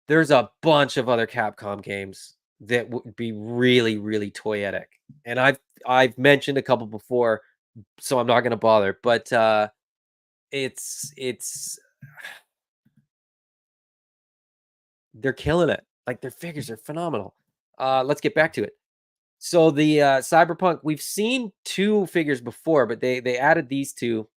there's a bunch of other Capcom games that would be really, really toyetic, and I've mentioned a couple before, so I'm not gonna bother, but, it's they're killing it. Like, their figures are phenomenal. Let's get back to it. So the, Cyberpunk, we've seen 2 figures before, but they added these 2,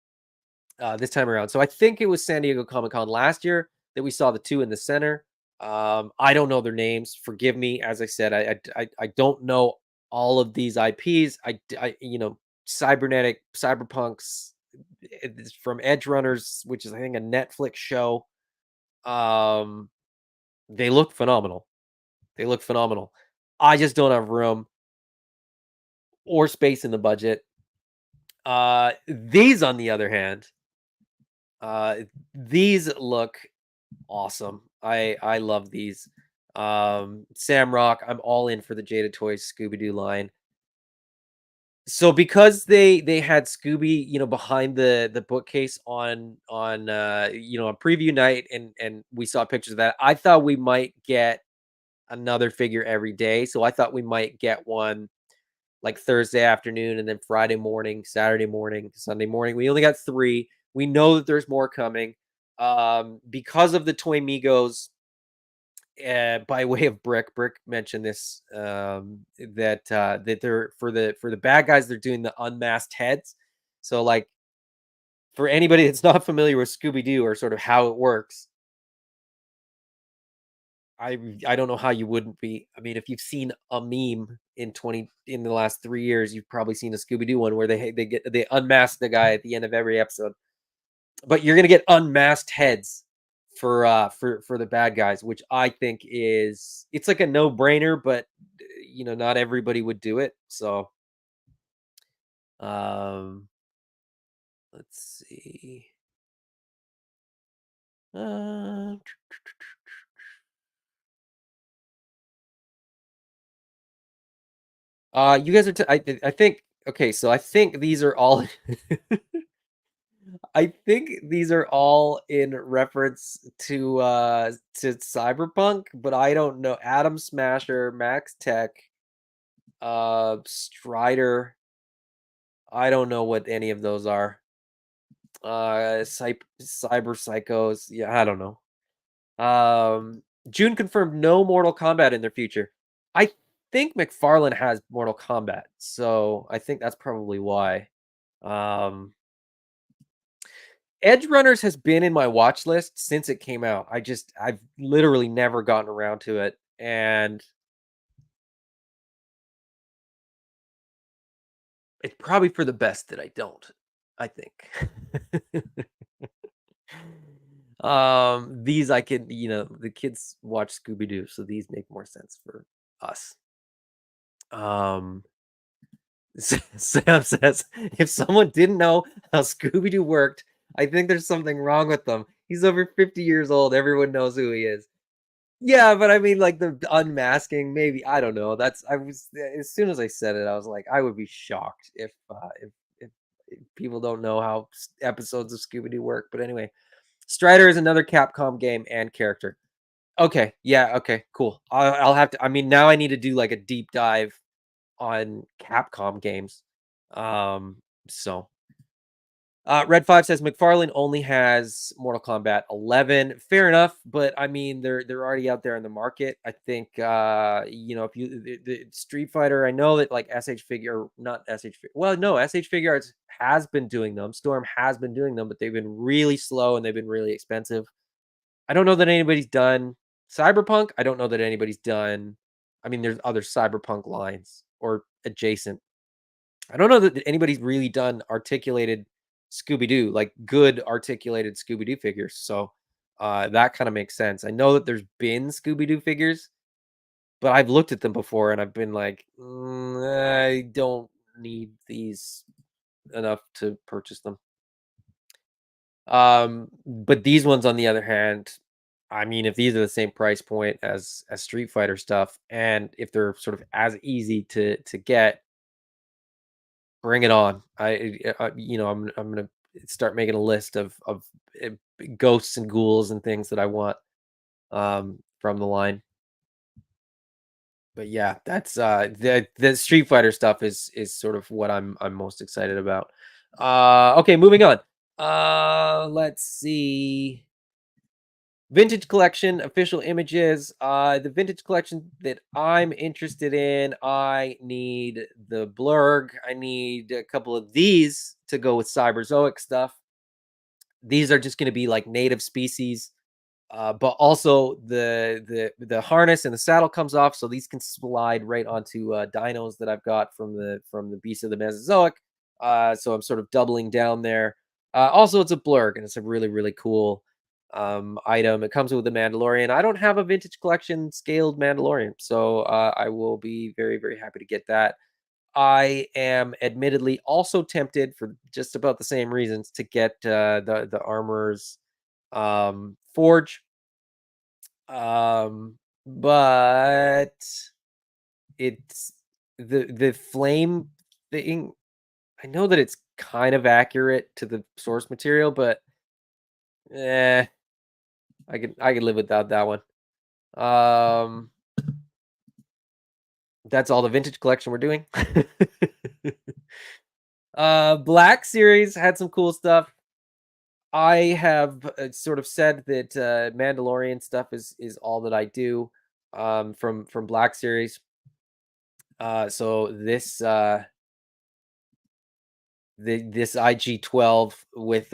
this time around. So I think it was San Diego Comic-Con last year that we saw the 2 in the center. I don't know their names. Forgive me. As I said, I don't know all of these IPs. Cyberpunks, it's from Edge Runners, which is I think a Netflix show. Um, they look phenomenal. They look phenomenal. I just don't have room or space in the budget. These on the other hand, uh, these look awesome. I love these. Sam Rock, I'm all in for the Jada Toys Scooby Doo line. So because they had Scooby, behind the bookcase on preview night, and we saw pictures of that, I thought we might get another figure every day. So I thought we might get one like Thursday afternoon and then Friday morning, Saturday morning, Sunday morning. We only got 3. We know that there's more coming. Because of the Toy Migos, by way of Brick mentioned this, that they're for the bad guys, they're doing the unmasked heads. So, like, for anybody that's not familiar with Scooby Doo or sort of how it works, I don't know how you wouldn't be. I mean, if you've seen a meme in the last 3 years, you've probably seen a Scooby Doo one where they unmask the guy at the end of every episode. But you're gonna get unmasked heads for the bad guys, which I think it's like a no-brainer, but, not everybody would do it. So, um, let's see. Uh, you guys are I think okay, so I think these are all I think these are all in reference to Cyberpunk, but I don't know. Atom Smasher, Max Tech, Strider. I don't know what any of those are. Cyber Psychos. Yeah, I don't know. June confirmed no Mortal Kombat in their future. I think McFarlane has Mortal Kombat, so I think that's probably why. Um, Edge Runners has been in my watch list since it came out. I've literally never gotten around to it, and it's probably for the best that I don't, I think. These I can, the kids watch Scooby Doo, so these make more sense for us. Um, Sam says, if someone didn't know how Scooby Doo worked, I think there's something wrong with them. He's over 50 years old. Everyone knows who he is. Yeah, but I mean, like the unmasking, maybe I don't know. I was as soon as I said it, I was like, I would be shocked if people don't know how episodes of Scooby Doo work. But anyway, Strider is another Capcom game and character. Okay, yeah, okay, cool. I'll have to. I mean, now I need to do like a deep dive on Capcom games. Um, so Red 5 says McFarlane only has Mortal Kombat 11. Fair enough, but I mean they're already out there in the market. I think if you the Street Fighter, I know that like SH Figure, not SH well, no, SH Figure Arts has been doing them. Storm has been doing them, but they've been really slow and they've been really expensive. I don't know that anybody's done Cyberpunk. I don't know that anybody's done. I mean, there's other Cyberpunk lines or adjacent. I don't know that anybody's really done articulated Scooby Doo, like good articulated Scooby Doo figures. So that kind of makes sense. I know that there's been Scooby Doo figures, but I've looked at them before and I've been like, I don't need these enough to purchase them. But these ones, on the other hand, I mean, if these are the same price point as Street Fighter stuff, and if they're sort of as easy to get, bring it on. I'm gonna start making a list of uh, ghosts and ghouls and things that I want from the line. But yeah, that's the Street Fighter stuff is sort of what I'm most excited about. Okay, moving on. Let's see. Vintage collection, official images. The vintage collection that I'm interested in, I need the Blurg. I need a couple of these to go with Cyberzoic stuff. These are just going to be like native species, but also the harness and the saddle comes off, so these can slide right onto dinos that I've got from the Beast of the Mesozoic. So I'm sort of doubling down there. Also, it's a blurg, and it's a really cool item. It comes with the Mandalorian. I don't have a vintage collection scaled Mandalorian, so I will be very happy to get that. I am admittedly also tempted for just about the same reasons to get the armor's forge, but it's the flame thing. I know that it's kind of accurate to the source material, but eh, I could live without that one. Um, that's all the vintage collection we're doing. Black series had some cool stuff. I have sort of said that Mandalorian stuff is all that I do from Black Series. So this IG-12 with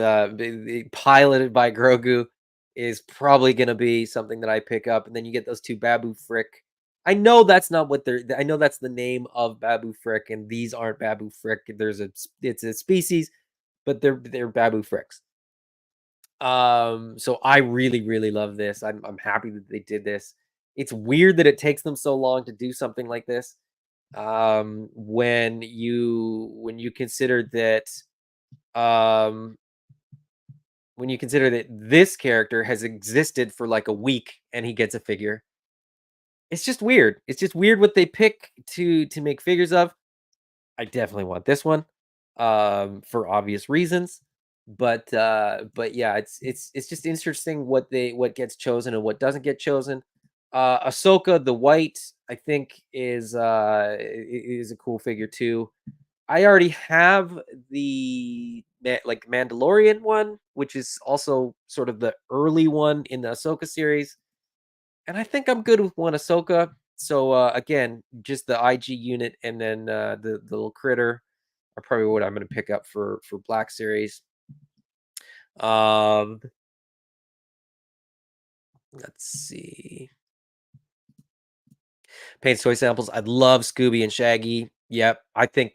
piloted by Grogu is probably going to be something that I pick up, and then you get those two Babu Frick. I know that's not what they're. I know that's the name of Babu Frick, and these aren't Babu Frick. It's a species, but they're Babu Fricks. So I really love this. I'm happy that they did this. It's weird that it takes them so long to do something like this. When you consider that um when you consider that this character has existed for like a week and he gets a figure. It's just weird. It's just weird what they pick to make figures of. I definitely want this one, for obvious reasons. But yeah, it's just interesting what gets chosen and what doesn't get chosen. Ahsoka the White, I think is a cool figure too. I already have like Mandalorian one, which is also sort of the early one in the Ahsoka series, and I think I'm good with one Ahsoka. So again, just the IG unit and then the little critter are probably what I'm going to pick up for Black Series. Um, let's see. Paints toy samples. I love Scooby and Shaggy. Yep, I think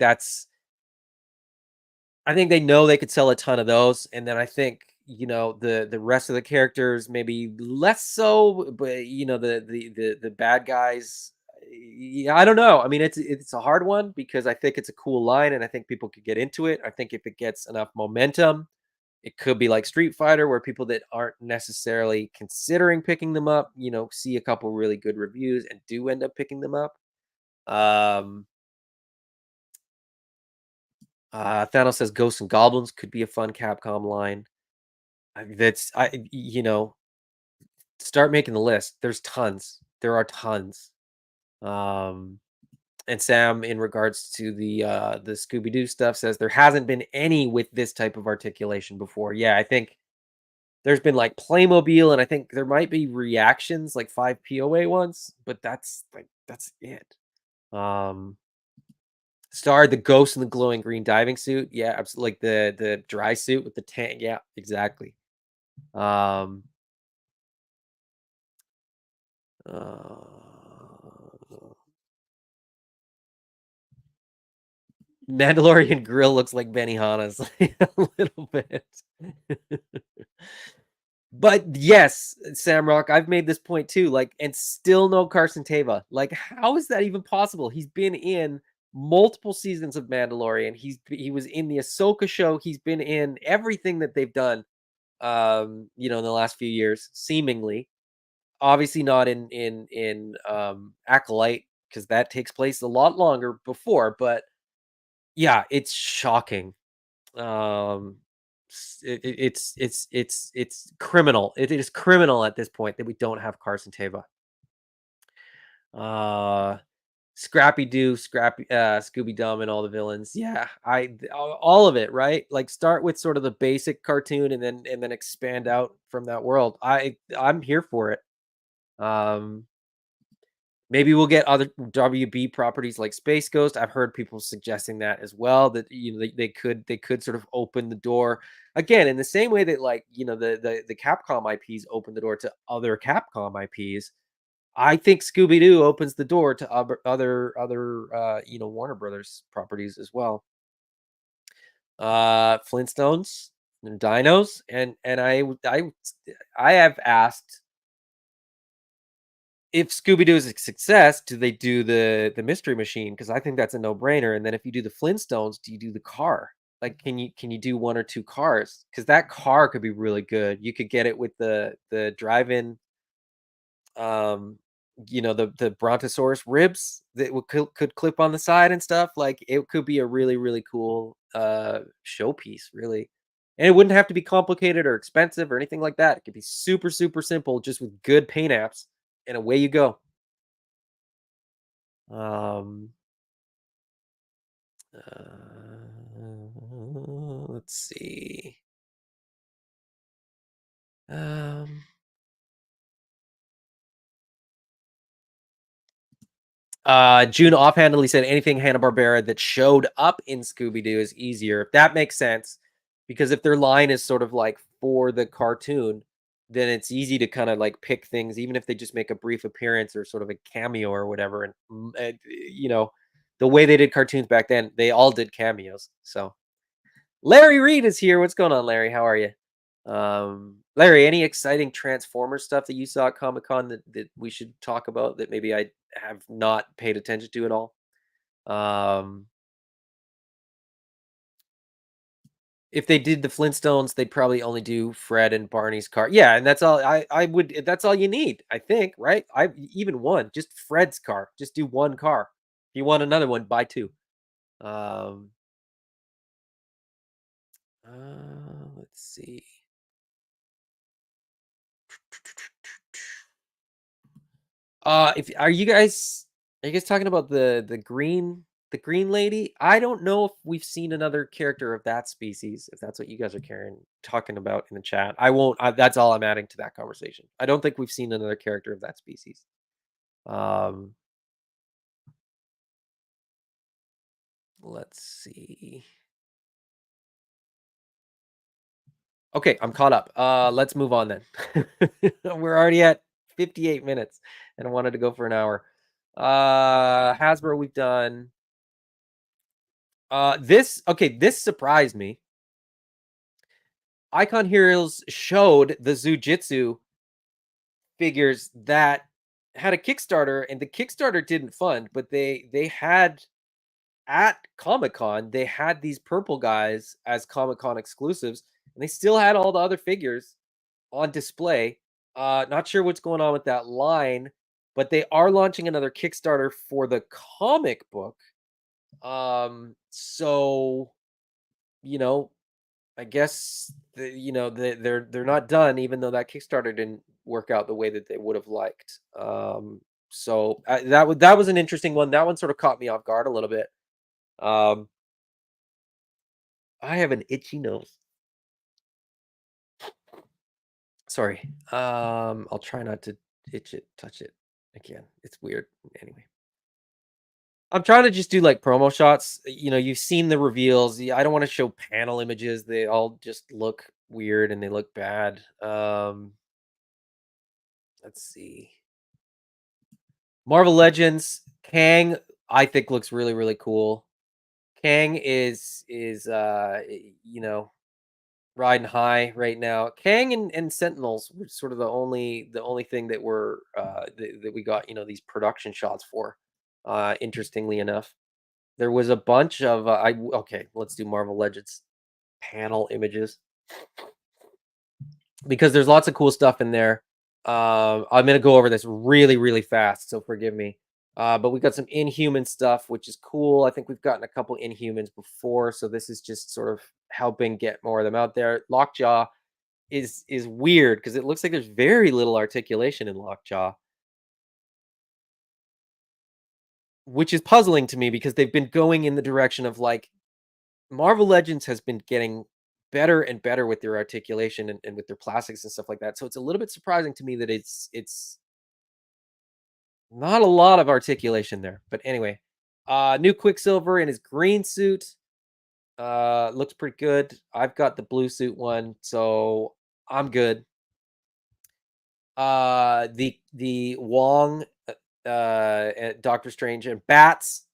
they know they could sell a ton of those, and then I think the rest of the characters maybe less so, but the bad guys. Yeah, I don't know. I mean, it's a hard one because I think it's a cool line, and I think people could get into it. I think if it gets enough momentum, it could be like Street Fighter, where people that aren't necessarily considering picking them up, see a couple really good reviews and do end up picking them up. Um, Thanos says Ghosts and Goblins could be a fun Capcom line. Start making the list. There's tons. There are tons. Um, and Sam, in regards to the Scooby Doo stuff, says there hasn't been any with this type of articulation before. Yeah, I think there's been like Playmobil, and I think there might be reactions like 5 POA ones, but that's it. Um, Star, the ghost in the glowing green diving suit. Yeah, absolutely. Like the dry suit with the tank. Yeah, exactly. Um, uh, Mandalorian grill looks like Benihana's a little bit. But yes, Samrock, I've made this point too. Like, and still no Carson Teva. Like, how is that even possible? He's been in multiple seasons of Mandalorian. He was in the Ahsoka show. He's been in everything that they've done. In the last few years, seemingly. Obviously, not in Acolyte because that takes place a lot longer before. But yeah, it's shocking. Um, it's criminal. It is criminal at this point that we don't have Carson Teva. Uh, Scrappy Doo, Scooby Dum, and all the villains. Yeah, all of it, right? Like start with sort of the basic cartoon, and then expand out from that world. I'm here for it. Um, Maybe we'll get other WB properties like Space Ghost. I've heard people suggesting that as well. That they could sort of open the door again in the same way that like the Capcom IPs open the door to other Capcom IPs. I think Scooby Doo opens the door to other Warner Brothers properties as well. Flintstones and Dinos, and I have asked if Scooby Doo is a success, do they do the Mystery Machine? Because I think that's a no-brainer, and then if you do the Flintstones, do you do the car? Like, can you do 1 or 2 cars? Because that car could be really good. You could get it with the drive-in, um, the Brontosaurus ribs that could clip on the side and stuff. Like, it could be a really, really cool, showpiece, really. And it wouldn't have to be complicated or expensive or anything like that. It could be super, super simple just with good paint apps, and away you go. Um, let's see. Um, June offhandedly said anything Hanna-Barbera that showed up in Scooby-Doo is easier. That makes sense because if their line is sort of like for the cartoon, then it's easy to kind of like pick things, even if they just make a brief appearance or sort of a cameo or whatever. And the way they did cartoons back then, they all did cameos. So Larry Reed is here. What's going on, Larry? How are you? Larry, any exciting Transformer stuff that you saw at Comic Con that we should talk about that maybe I have not paid attention to at all? Um, if they did the Flintstones, they'd probably only do Fred and Barney's car. Yeah, and that's all I would that's all you need, I think, right? I even one, just Fred's car. Just do one car. If you want another one, buy two. Um, let's see. If are you guys talking about the green lady? I don't know if we've seen another character of that species, if that's what you guys are talking about in the chat. I won't that's all I'm adding to that conversation. I don't think we've seen another character of that species. Um, let's see. Okay, I'm caught up. Let's move on then. We're already at 58 minutes and I wanted to go for an hour. Hasbro we've done. This surprised me. Icon Heroes showed the Zujitsu figures that had a Kickstarter, and the Kickstarter didn't fund, but they had at Comic Con they had these purple guys as Comic Con exclusives, and they still had all the other figures on display. Not sure what's going on with that line, but they are launching another Kickstarter for the comic book. So you know, I guess they're not done, even though that Kickstarter didn't work out the way that they would have liked. So that was an interesting one. That one sort of caught me off guard a little bit. Um, I have an itchy nose. Sorry. I'll try not to touch it again. It's weird. Anyway, I'm trying to just do like promo shots. You've seen the reveals. Yeah, I don't want to show panel images. They all just look weird and they look bad. Let's see. Marvel Legends, Kang, I think looks really, really cool. Kang is riding high right now. Kang and Sentinels were sort of the only thing that were that we got, these production shots for. Interestingly enough. There was a bunch of okay, let's do Marvel Legends panel images because there's lots of cool stuff in there. I'm gonna go over this really, really fast, so forgive me. But we got some Inhuman stuff, which is cool. I think we've gotten a couple Inhumans before, so this is just sort of helping get more of them out there. Lockjaw is weird because it looks like there's very little articulation in Lockjaw, which is puzzling to me because they've been going in the direction of like Marvel Legends has been getting better and better with their articulation and with their plastics and stuff like that. So it's a little bit surprising to me that it's not a lot of articulation there. But anyway, new Quicksilver in his green suit. Looks pretty good. I've got the blue suit one, so I'm good. The Wong, Doctor Strange and Bats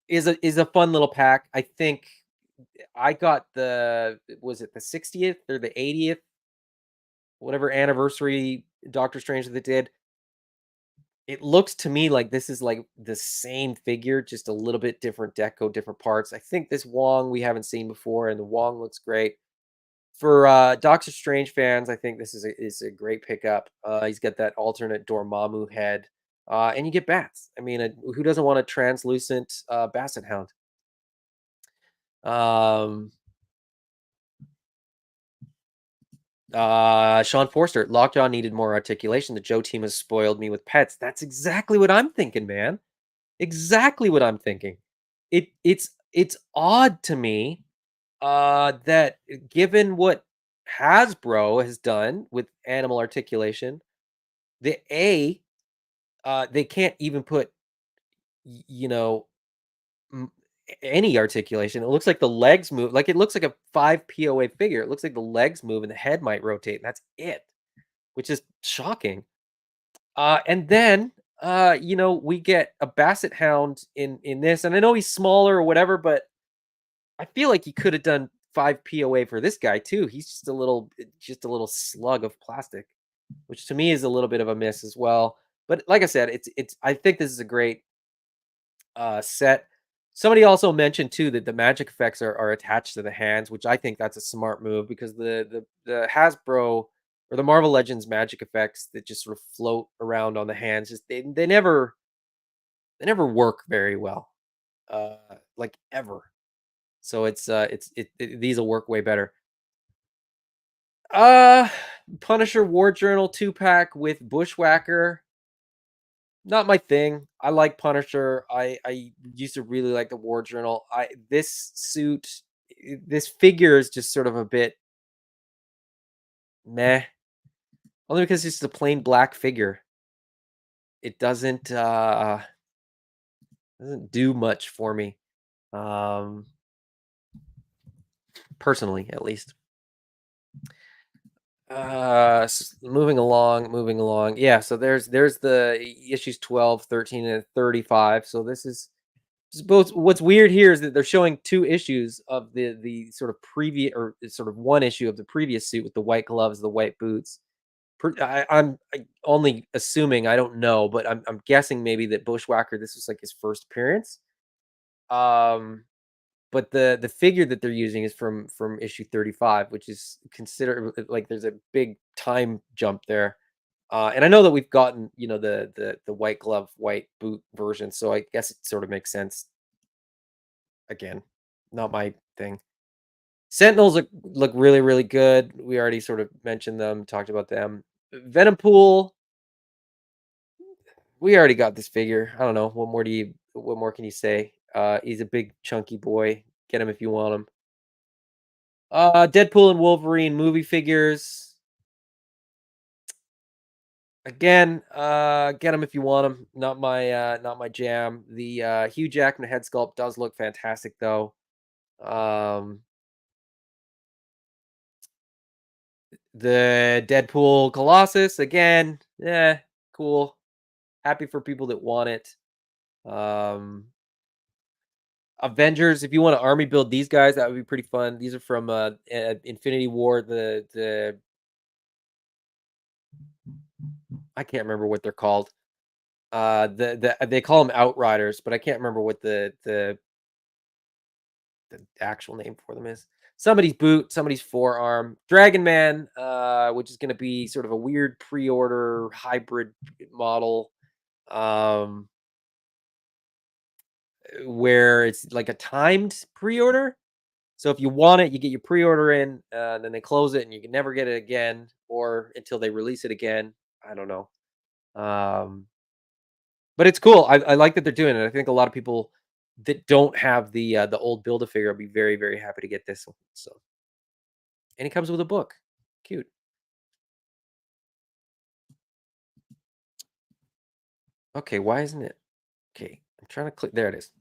is a fun little pack. I think I got the was it the 60th or the 80th, whatever anniversary Doctor Strange that they did. It looks to me like this is like the same figure, just a little bit different deco, different parts. I think this Wong we haven't seen before, and the Wong looks great. For Doctor Strange fans, I think this is a great pickup. He's got that alternate Dormammu head, and you get bats. I mean, who doesn't want a translucent Basset Hound? Um, Sean Forster, Lockjaw needed more articulation. The Joe team has spoiled me with pets. That's exactly what I'm thinking, man. Exactly what I'm thinking. It's odd to me that given what Hasbro has done with animal articulation, the they can't even put you know m- any articulation. It looks like the legs move, like it looks like a 5 POA figure. It looks like the legs move and the head might rotate, and that's it, which is shocking. And then we get a Basset Hound in this, and I know he's smaller or whatever, but I feel like he could have done 5 POA for this guy too. He's just a little slug of plastic, which to me is a little bit of a miss as well. But like I said, it's I think this is a great set. Somebody also mentioned too that the magic effects are attached to the hands, which I think that's a smart move because the Hasbro or the Marvel Legends magic effects that just sort of float around on the hands, just they never work very well, like ever. So these will work way better. Uh Punisher War Journal 2 pack with Bushwhacker. Not my thing. I like Punisher. I used to really like the War Journal. I this suit this figure is just sort of a bit meh. Only because it's just a plain black figure. It doesn't do much for me. Um Personally at least. Moving along. Yeah, so there's the issues 12, 13, and 35. So this is both. What's weird here is that they're showing 2 issues of the sort of previous or sort of 1 issue of the previous suit with the white gloves, the white boots. I'm only assuming, I don't know, but I'm guessing maybe that Bushwhacker, this was like his first appearance. Um, but the figure that they're using is from issue 35, which is considered like there's a big time jump there. And I know that we've gotten, the white glove, white boot version, so I guess it sort of makes sense. Again, not my thing. Sentinels look really, really good. We already sort of mentioned them, talked about them. Venompool, we already got this figure. I don't know. What more can you say? He's a big chunky boy. Get him if you want him. Deadpool and Wolverine movie figures. Again, get them if you want them. Not my jam. The Hugh Jackman head sculpt does look fantastic though. Um, the Deadpool Colossus again, yeah, cool. Happy for people that want it. Um, Avengers, if you want to army build these guys, that would be pretty fun. These are from Infinity War. The I can't remember what they're called. They call them Outriders, but I can't remember what the actual name for them is. Somebody's boot, somebody's forearm. Dragon Man, which is going to be sort of a weird pre-order hybrid model. Um, where it's like a timed pre-order. So if you want it, you get your pre-order in, then they close it, and you can never get it again, or until they release it again. I don't know. Um, but it's cool. I like that they're doing it. I think a lot of people that don't have the old Build a Figure will be very very happy to get this one. So, and it comes with a book. Cute. Okay, why isn't it? Okay, I'm trying to click. There it is.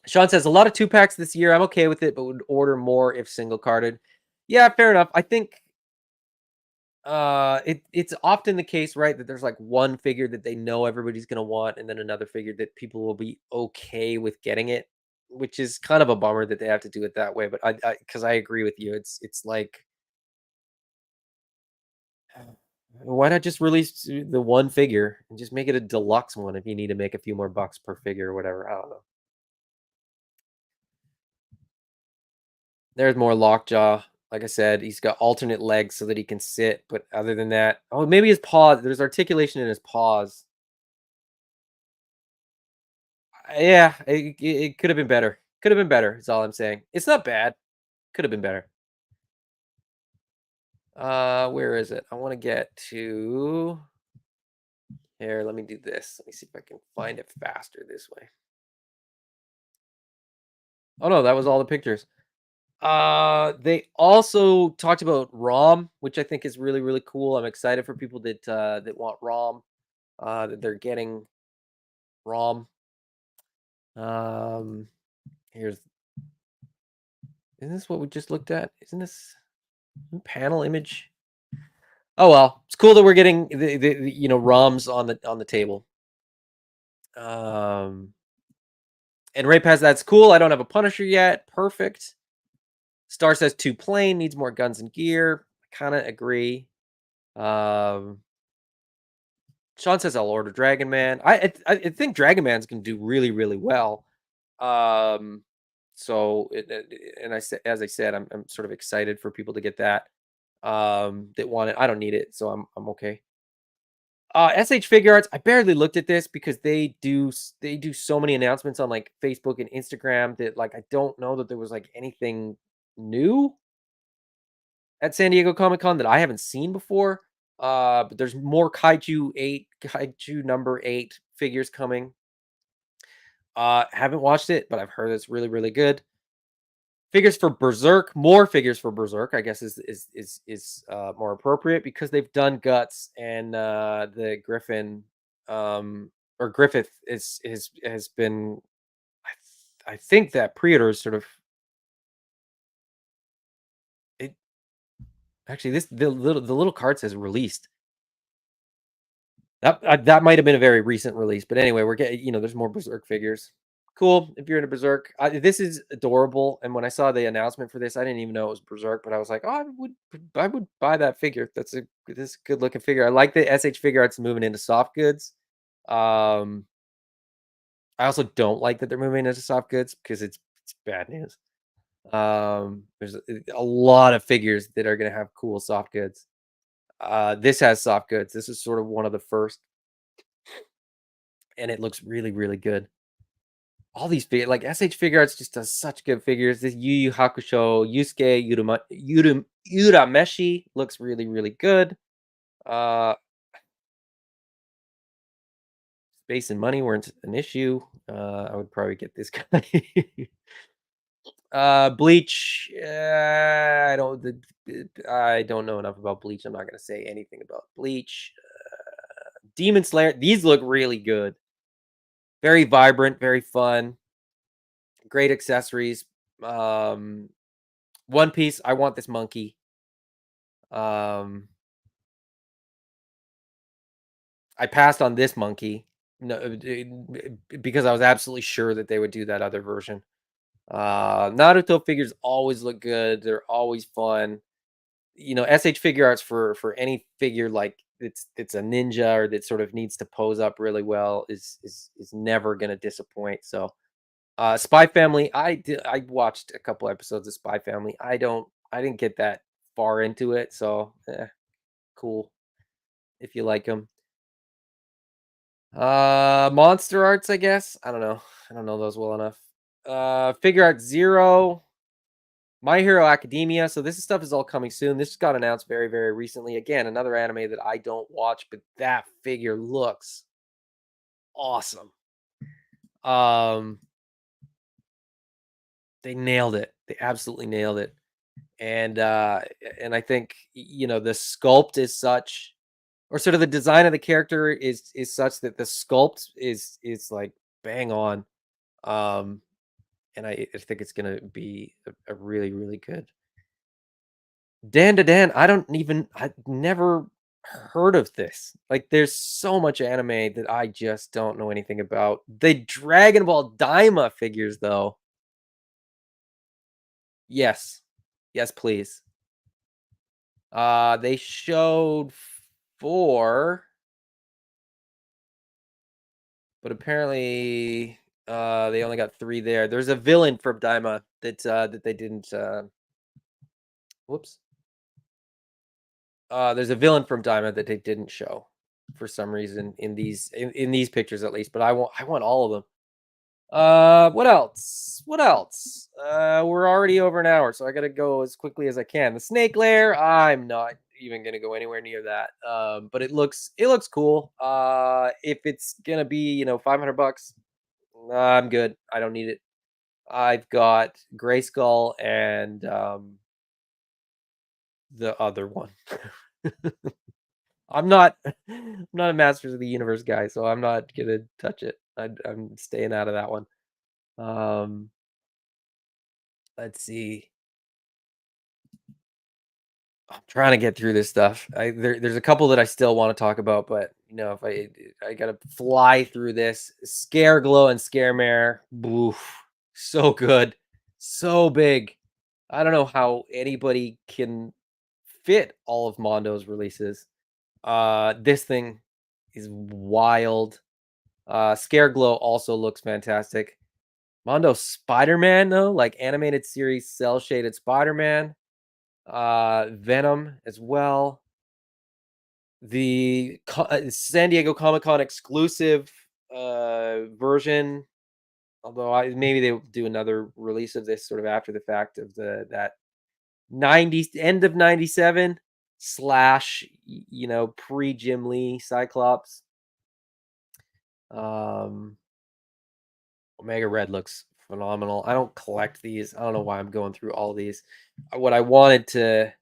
Sean says a lot of two packs this year. I'm okay with it, but would order more if single carded. Yeah, fair enough. I think it's often the case, right, that there's like one figure that they know everybody's gonna want, and then another figure that people will be okay with getting it, which is kind of a bummer that they have to do it that way. But because I agree with you, it's like why not just release the one figure and just make it a deluxe one if you need to make a few more bucks per figure or whatever. I don't know. There's more Lockjaw. Like I said, he's got alternate legs so that he can sit. But other than that, oh, maybe his paws. There's articulation in his paws. Yeah, it could have been better. Could have been better. Is all I'm saying. It's not bad. Could have been better. Where is it? I want to get to here. Let me do this. Let me see if I can find it faster this way. Oh no, that was all the pictures. They also talked about ROM, which I think is really really cool. I'm excited for people that want ROM. That they're getting ROM. Um, here's isn't this what we just looked at? Isn't this panel image? Oh well, it's cool that we're getting ROMs on the table. Um, and Ray Paz, that's cool. I don't have a Punisher yet. Perfect. Star says too plain, needs more guns and gear. I kind of agree. Um, Sean says I'll order Dragon Man. I think Dragon Man's gonna do really really well. Um, and I said, as I said, I'm sort of excited for people to get that. That want it. I don't need it, so I'm okay. SH Figure Arts. I barely looked at this because they do so many announcements on like Facebook and Instagram that like I don't know that there was like anything new at San Diego Comic Con that I haven't seen before. But there's more Kaiju number 8 figures coming. Haven't watched it, but I've heard it's really, really good. Figures for Berserk, more figures for Berserk, I guess is more appropriate because they've done Guts and the Griffin or Griffith is has been I think that pre-order is sort of it actually this the little card says released. That might have been a very recent release, but anyway, we're getting there's more Berserk figures. Cool if you're into Berserk. This is adorable, and when I saw the announcement for this, I didn't even know it was Berserk, but I was like, oh, I would buy that figure. This is a good looking figure. I like the SH Figure Arts moving into soft goods. Um, I also don't like that they're moving into soft goods because it's bad news. There's a lot of figures that are gonna have cool soft goods. This has soft goods. This is sort of one of the first, and it looks really, really good. All these like SH Figure Arts just does such good figures. This Yu Yu Hakusho Urameshi looks really, really good. Uh, Space and money weren't an issue. I would probably get this guy. Bleach. I don't know enough about Bleach. I'm not gonna say anything about Bleach. Demon Slayer. These look really good. Very vibrant, very fun. Great accessories. Um, One Piece. I want this monkey. Um, I passed on this monkey. No, because I was absolutely sure that they would do that other version. Naruto figures always look good. They're always fun. SH Figure Arts for any figure like it's a ninja or that sort of needs to pose up really well is never gonna disappoint. So Spy Family, I watched a couple episodes of Spy Family. I didn't get that far into it, so cool if you like them. Monster Arts, I guess. I don't know. I don't know those well enough. Figure Art Zero, My Hero Academia. So this stuff is all coming soon. This got announced very, very recently. Again, another anime that I don't watch, but that figure looks awesome. Um, they nailed it. They absolutely nailed it. And I think the sculpt is such, or sort of the design of the character is such that the sculpt is like bang on. Um, and I think it's gonna be a really, really good. Dan to Dan, I never heard of this. Like, there's so much anime that I just don't know anything about. The Dragon Ball Daima figures, though. Yes. Yes, please. They showed 4, but apparently, they only got 3 there. There's a villain from Daima that they didn't, whoops. There's a villain from Daima that they didn't show for some reason in these pictures at least, but I want all of them. What else? What else? We're already over an hour, so I gotta go as quickly as I can. The Snake Lair, I'm not even gonna go anywhere near that. But it looks cool. If it's gonna be 500 bucks, I'm good. I don't need it. I've got Grayskull and the other one. I'm not a Masters of the Universe guy, so I'm not gonna touch it. I'm staying out of that one. Um, let's see. I'm trying to get through this stuff. There's a couple that I still want to talk about, but if I gotta fly through this. Scare Glow and Scare Mare. Oof, so good. So big. I don't know how anybody can fit all of Mondo's releases. This thing is wild. Scare Glow also looks fantastic. Mondo Spider-Man though, like animated series cell shaded Spider-Man. Venom as well. The San Diego Comic-Con exclusive version, although maybe they'll do another release of this sort of after the fact of the that 90s end of 97 slash pre Jim Lee Cyclops. Um Omega Red looks phenomenal. I don't collect these. I don't know why I'm going through all these. What I wanted to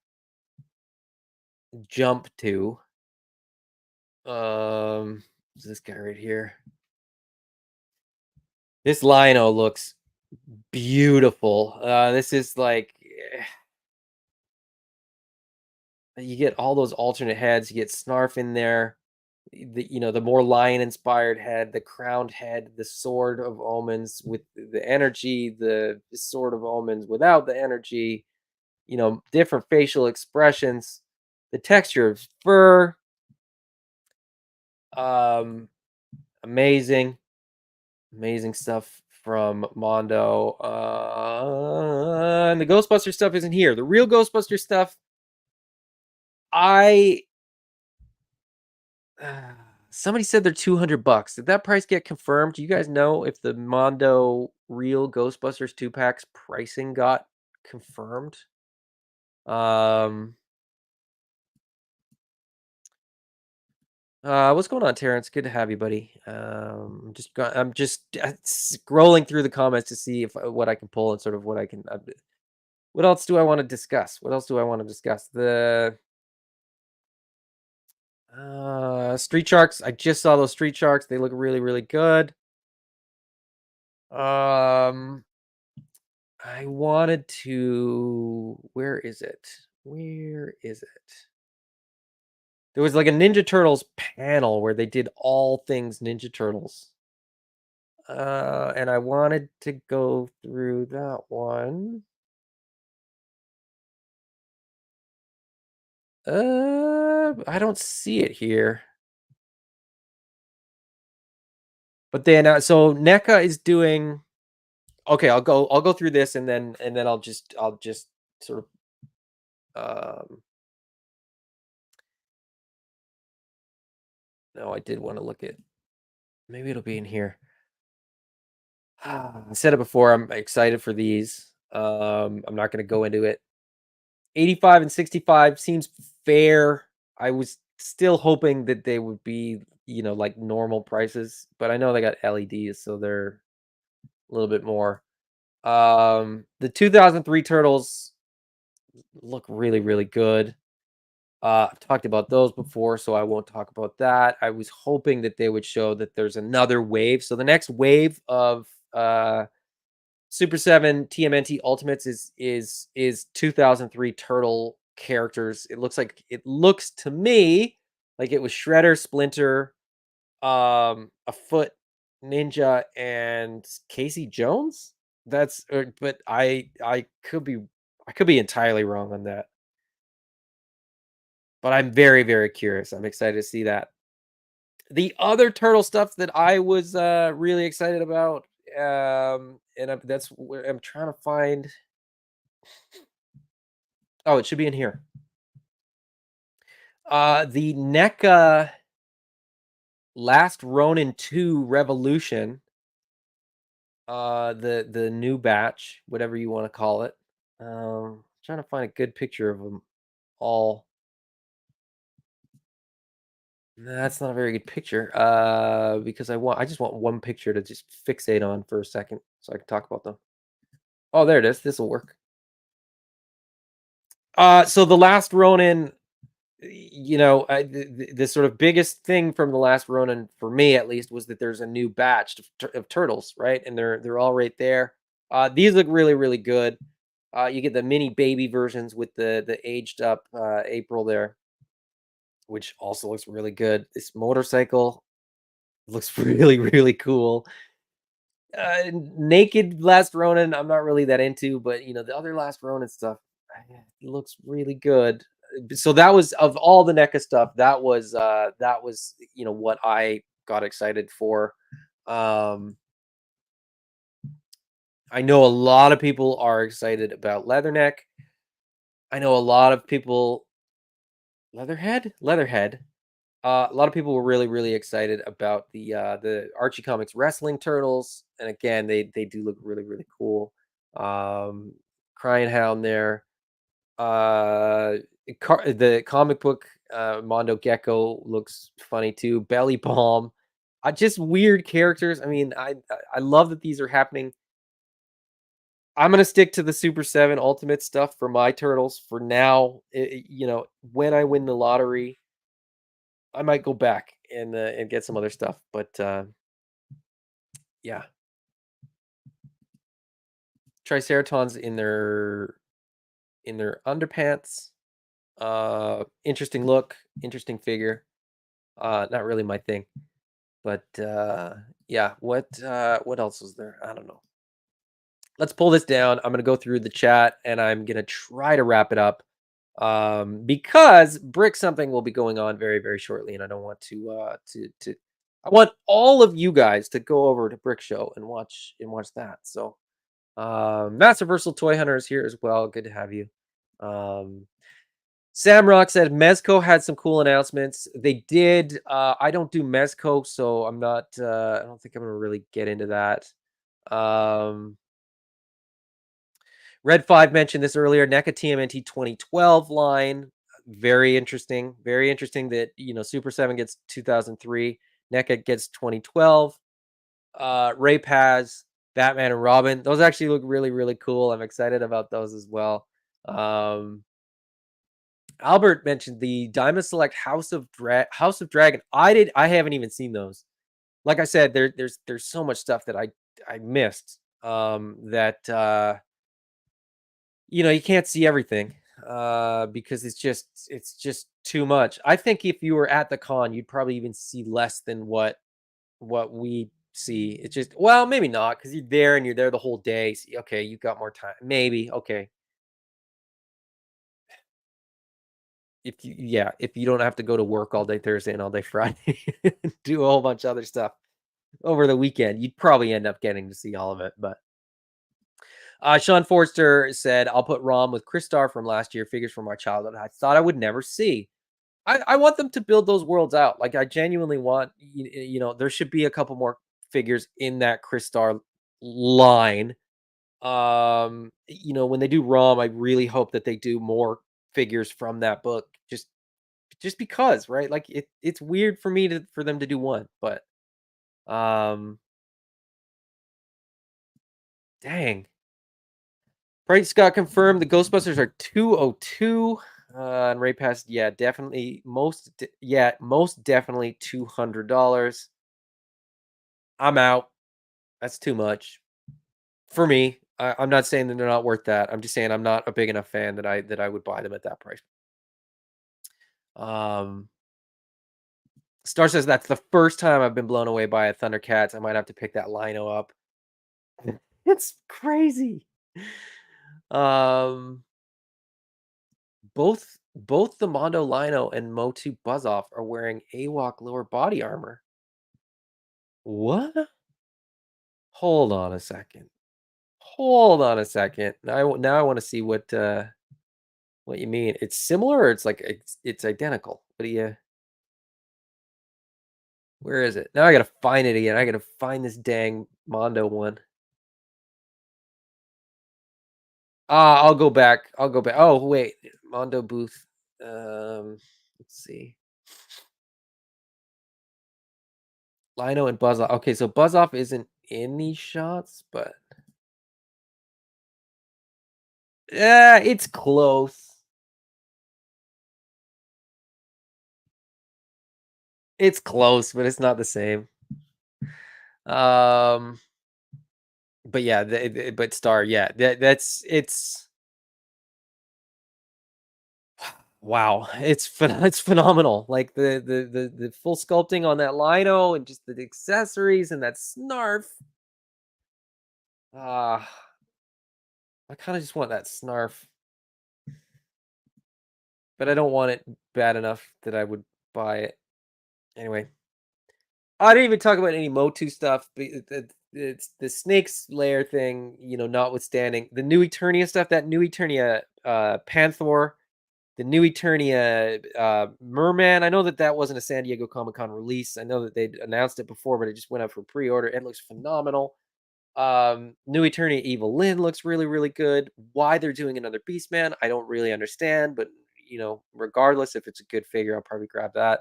jump to is this guy right here. This Lino looks beautiful. This is like you get all those alternate heads. You get Snarf in there. The more lion inspired head, the crowned head, the sword of omens with the energy, the sword of omens without the energy, different facial expressions, the texture of fur, um, amazing, amazing stuff from Mondo. And the Ghostbuster stuff isn't here. The real Ghostbuster stuff, I somebody said they're 200 bucks. Did that price get confirmed? Do you guys know if the Mondo real Ghostbusters 2 packs pricing got confirmed? Um what's going on, Terrence? Good to have you, buddy. I'm just scrolling through the comments to see if what I can pull and sort of what I can. What else do I want to discuss? What else do I want to discuss? The Street Sharks. I just saw those Street Sharks. They look really, really good. Um, I wanted to. Where is it? Where is it? There was like a Ninja Turtles panel where they did all things Ninja Turtles. And I wanted to go through that one. I don't see it here. But then, so NECA is doing. Okay, I'll go through this and then I'll just sort of no, I did want to look at Maybe it'll be in here. I said it before, I'm excited for these. I'm not gonna go into it. 85 and 65 seems fair. I was still hoping that they would be, like normal prices, but I know they got LEDs, so they're a little bit more. The 2003 Turtles look really, really good. I've talked about those before, so I won't talk about that. I was hoping that they would show that there's another wave. So the next wave of Super 7 TMNT Ultimates is 2003 Turtle characters. It looks to me like it was Shredder, Splinter, a Foot Ninja, and Casey Jones. But I could be entirely wrong on that. But I'm very, very curious. I'm excited to see that. The other turtle stuff that I was really excited about, and that's where I'm trying to find. Oh, it should be in here. The NECA Last Ronin 2 Revolution, the new batch, whatever you want to call it. Trying to find a good picture of them all. That's not a very good picture. Because I just want one picture to just fixate on for a second so I can talk about them. Oh, there it is. This will work. So the Last Ronin, the sort of biggest thing from the Last Ronin for me at least was that there's a new batch of turtles, right? And they're all right there. These look really, really good. You get the mini baby versions with the aged up April there, which also looks really good. This motorcycle looks really, really cool. Naked Last Ronin, I'm not really that into, but the other Last Ronin stuff looks really good. So that was of all the NECA stuff, that was what I got excited for. Um, I know a lot of people are excited about Leatherneck. I know a lot of people Leatherhead. A lot of people were really, really excited about the Archie Comics wrestling turtles, and again, they do look really, really cool. Um, Crying Hound there. The comic book Mondo Gecko looks funny too. Belly Bomb. Just weird characters. I mean, I love that these are happening. I'm gonna stick to the Super 7 Ultimate stuff for my turtles for now. When I win the lottery, I might go back and get some other stuff. But yeah, Triceratons in their underpants. Interesting look, interesting figure. Not really my thing, but yeah. What else was there? I don't know. Let's pull this down. I'm gonna go through the chat and I'm gonna try to wrap it up. Because Brick Something will be going on very, very shortly, and I don't want to I want all of you guys to go over to Brick Show and watch that. So Master Versal Toy Hunter is here as well. Good to have you. Um Samrock said Mezco had some cool announcements. They did. I don't do Mezco, so I'm not I don't think I'm gonna really get into that. Um Red 5 mentioned this earlier. NECA TMNT 2012 line. Very interesting. Very interesting that Super 7 gets 2003. NECA gets 2012. Ray Paz, Batman and Robin. Those actually look really, really cool. I'm excited about those as well. Um Albert mentioned the Diamond Select House of Dragon. I haven't even seen those. Like I said, there's so much stuff that I missed. That you can't see everything because it's just too much. I think if you were at the con, you'd probably even see less than what we see. It's just, well, maybe not, because you're there and you're there the whole day. So, okay, you got more time. Maybe, okay. If you don't have to go to work all day Thursday and all day Friday, do a whole bunch of other stuff over the weekend, you'd probably end up getting to see all of it. But Sean Forster said, I'll put Rom with Chris Star from last year, figures from our childhood I thought I would never see. I want them to build those worlds out. Like, I genuinely want, there should be a couple more figures in that Crystar line. When they do ROM, I really hope that they do more figures from that book, just because, right? Like, it's weird for me to for them to do one, but um, dang. Price got confirmed. The Ghostbusters are 202. And Ray Pass, yeah, definitely most definitely $200. I'm out. That's too much for me. I'm not saying that they're not worth that. I'm just saying I'm not a big enough fan that I would buy them at that price. Um, Star says that's the first time I've been blown away by a Thundercats. I might have to pick that Lino up. It's crazy. Um, both the Mondo Lino and Motu Buzzoff are wearing AWOC lower body armor. What? Hold on a second. Hold on a second. Now I want to see what you mean. It's similar or it's like it's identical. What do you Where is it? Now I gotta find it again. I gotta find this dang Mondo one. I'll go back. I'll go back. Oh, wait. Mondo booth. Let's see. Lino and Buzz Off. Okay, so Buzz Off isn't in these shots, but yeah, it's close. It's close, but it's not the same. Um, but yeah, but Star, yeah, that's it's wow, it's phenomenal. Like the full sculpting on that Lino and just the accessories and that Snarf. Ah, I kind of just want that Snarf, but I don't want it bad enough that I would buy it. Anyway, I didn't even talk about any Motu stuff. It's the Snakes Lair thing, notwithstanding the new Eternia stuff. That new Eternia Panther, the new Eternia Merman. I know that wasn't a San Diego Comic Con release. I know that they'd announced it before, but it just went up for pre-order. It looks phenomenal. New Eternia Evil Lyn looks really, really good. Why they're doing another Beastman, I don't really understand, but regardless, if it's a good figure, I'll probably grab that.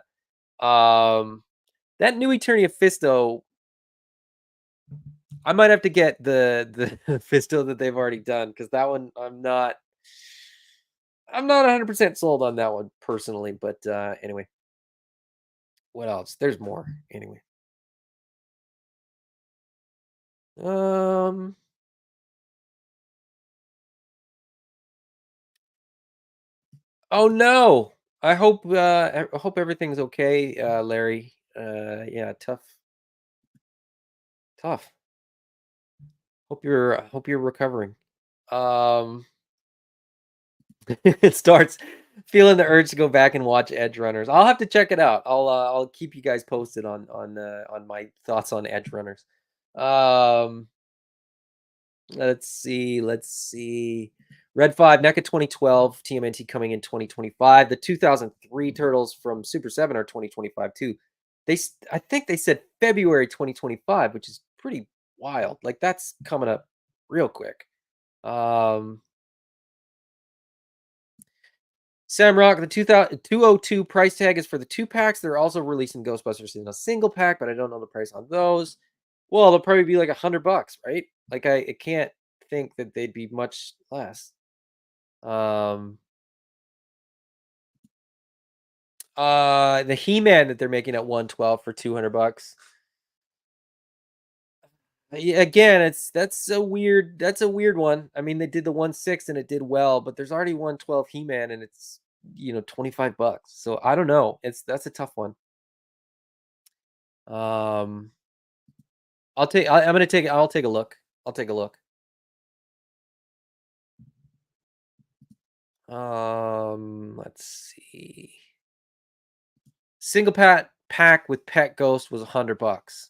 That new Eternia Fisto, I might have to get the Fisto that they've already done because that one I'm not 100% sold on that one personally, but anyway, what else? There's more. Anyway. Um oh no. I hope everything's okay, Larry. Yeah, tough. Hope you're recovering. Um it starts feeling the urge to go back and watch Edge Runners. I'll have to check it out. I'll keep you guys posted on my thoughts on Edge Runners. Um let's see. Red 5 NECA 2012 TMNT coming in 2025. The 2003 Turtles from Super 7 are 2025 too. I think they said February 2025, which is pretty wild. Like that's coming up real quick. Um Sam Rock, the 202 price tag is for the 2 packs. They're also releasing Ghostbusters in a single pack, but I don't know the price on those. Well, they'll probably be like $100, right? Like I can't think that they'd be much less. Um the He-Man that they're making at 112 for $200. Yeah, again, that's a weird one. I mean, they did the 1/6 and it did well, but there's already 112 He-Man and it's $25. So I don't know. That's a tough one. Um I'm gonna take I'll take a look. I'll take a look. Let's see. Single pack with Pet Ghost was $100.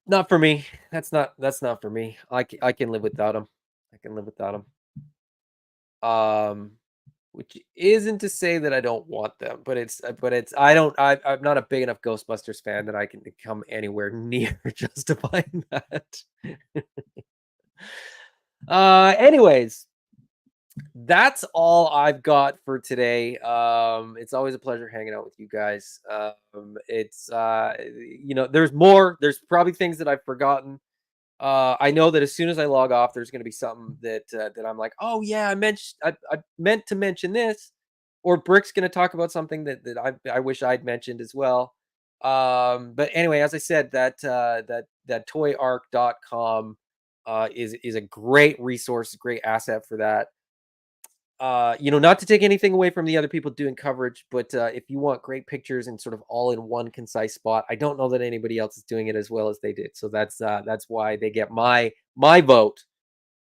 Not for me. That's not for me. I can live without them. I can live without them. Um which isn't to say that I don't want them, but it's I don't I'm not a big enough Ghostbusters fan that I can come anywhere near justifying that. Anyways, that's all I've got for today. It's always a pleasure hanging out with you guys. It's there's more. There's probably things that I've forgotten. I know that as soon as I log off, there's going to be something that I'm like, oh yeah, I meant to mention this, or Brick's going to talk about something that I wish I'd mentioned as well. But anyway, as I said, that toyarc.com is a great resource, great asset for that. Not to take anything away from the other people doing coverage, but if you want great pictures and sort of all in one concise spot, I don't know that anybody else is doing it as well as they did. So that's why they get my vote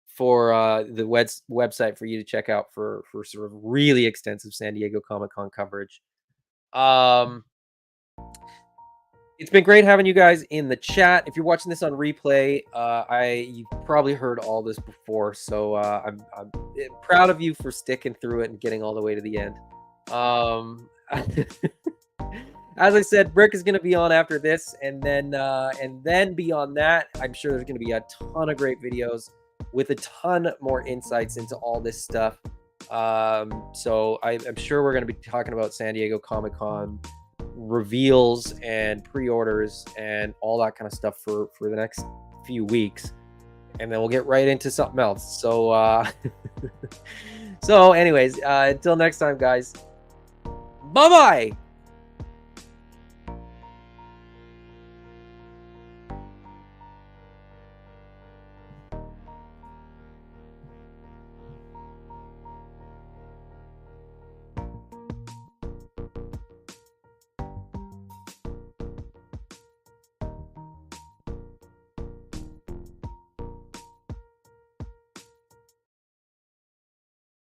for the website for you to check out for sort of really extensive San Diego Comic-Con coverage. It's been great having you guys in the chat. If you're watching this on replay, you've probably heard all this before, so I'm proud of you for sticking through it and getting all the way to the end. As I said, Brick is going to be on after this, and then beyond that, I'm sure there's going to be a ton of great videos with a ton more insights into all this stuff. So I'm sure we're going to be talking about San Diego Comic-Con reveals and pre-orders and all that kind of stuff for the next few weeks, and then we'll get right into something else. So so anyways, until next time, guys, bye bye.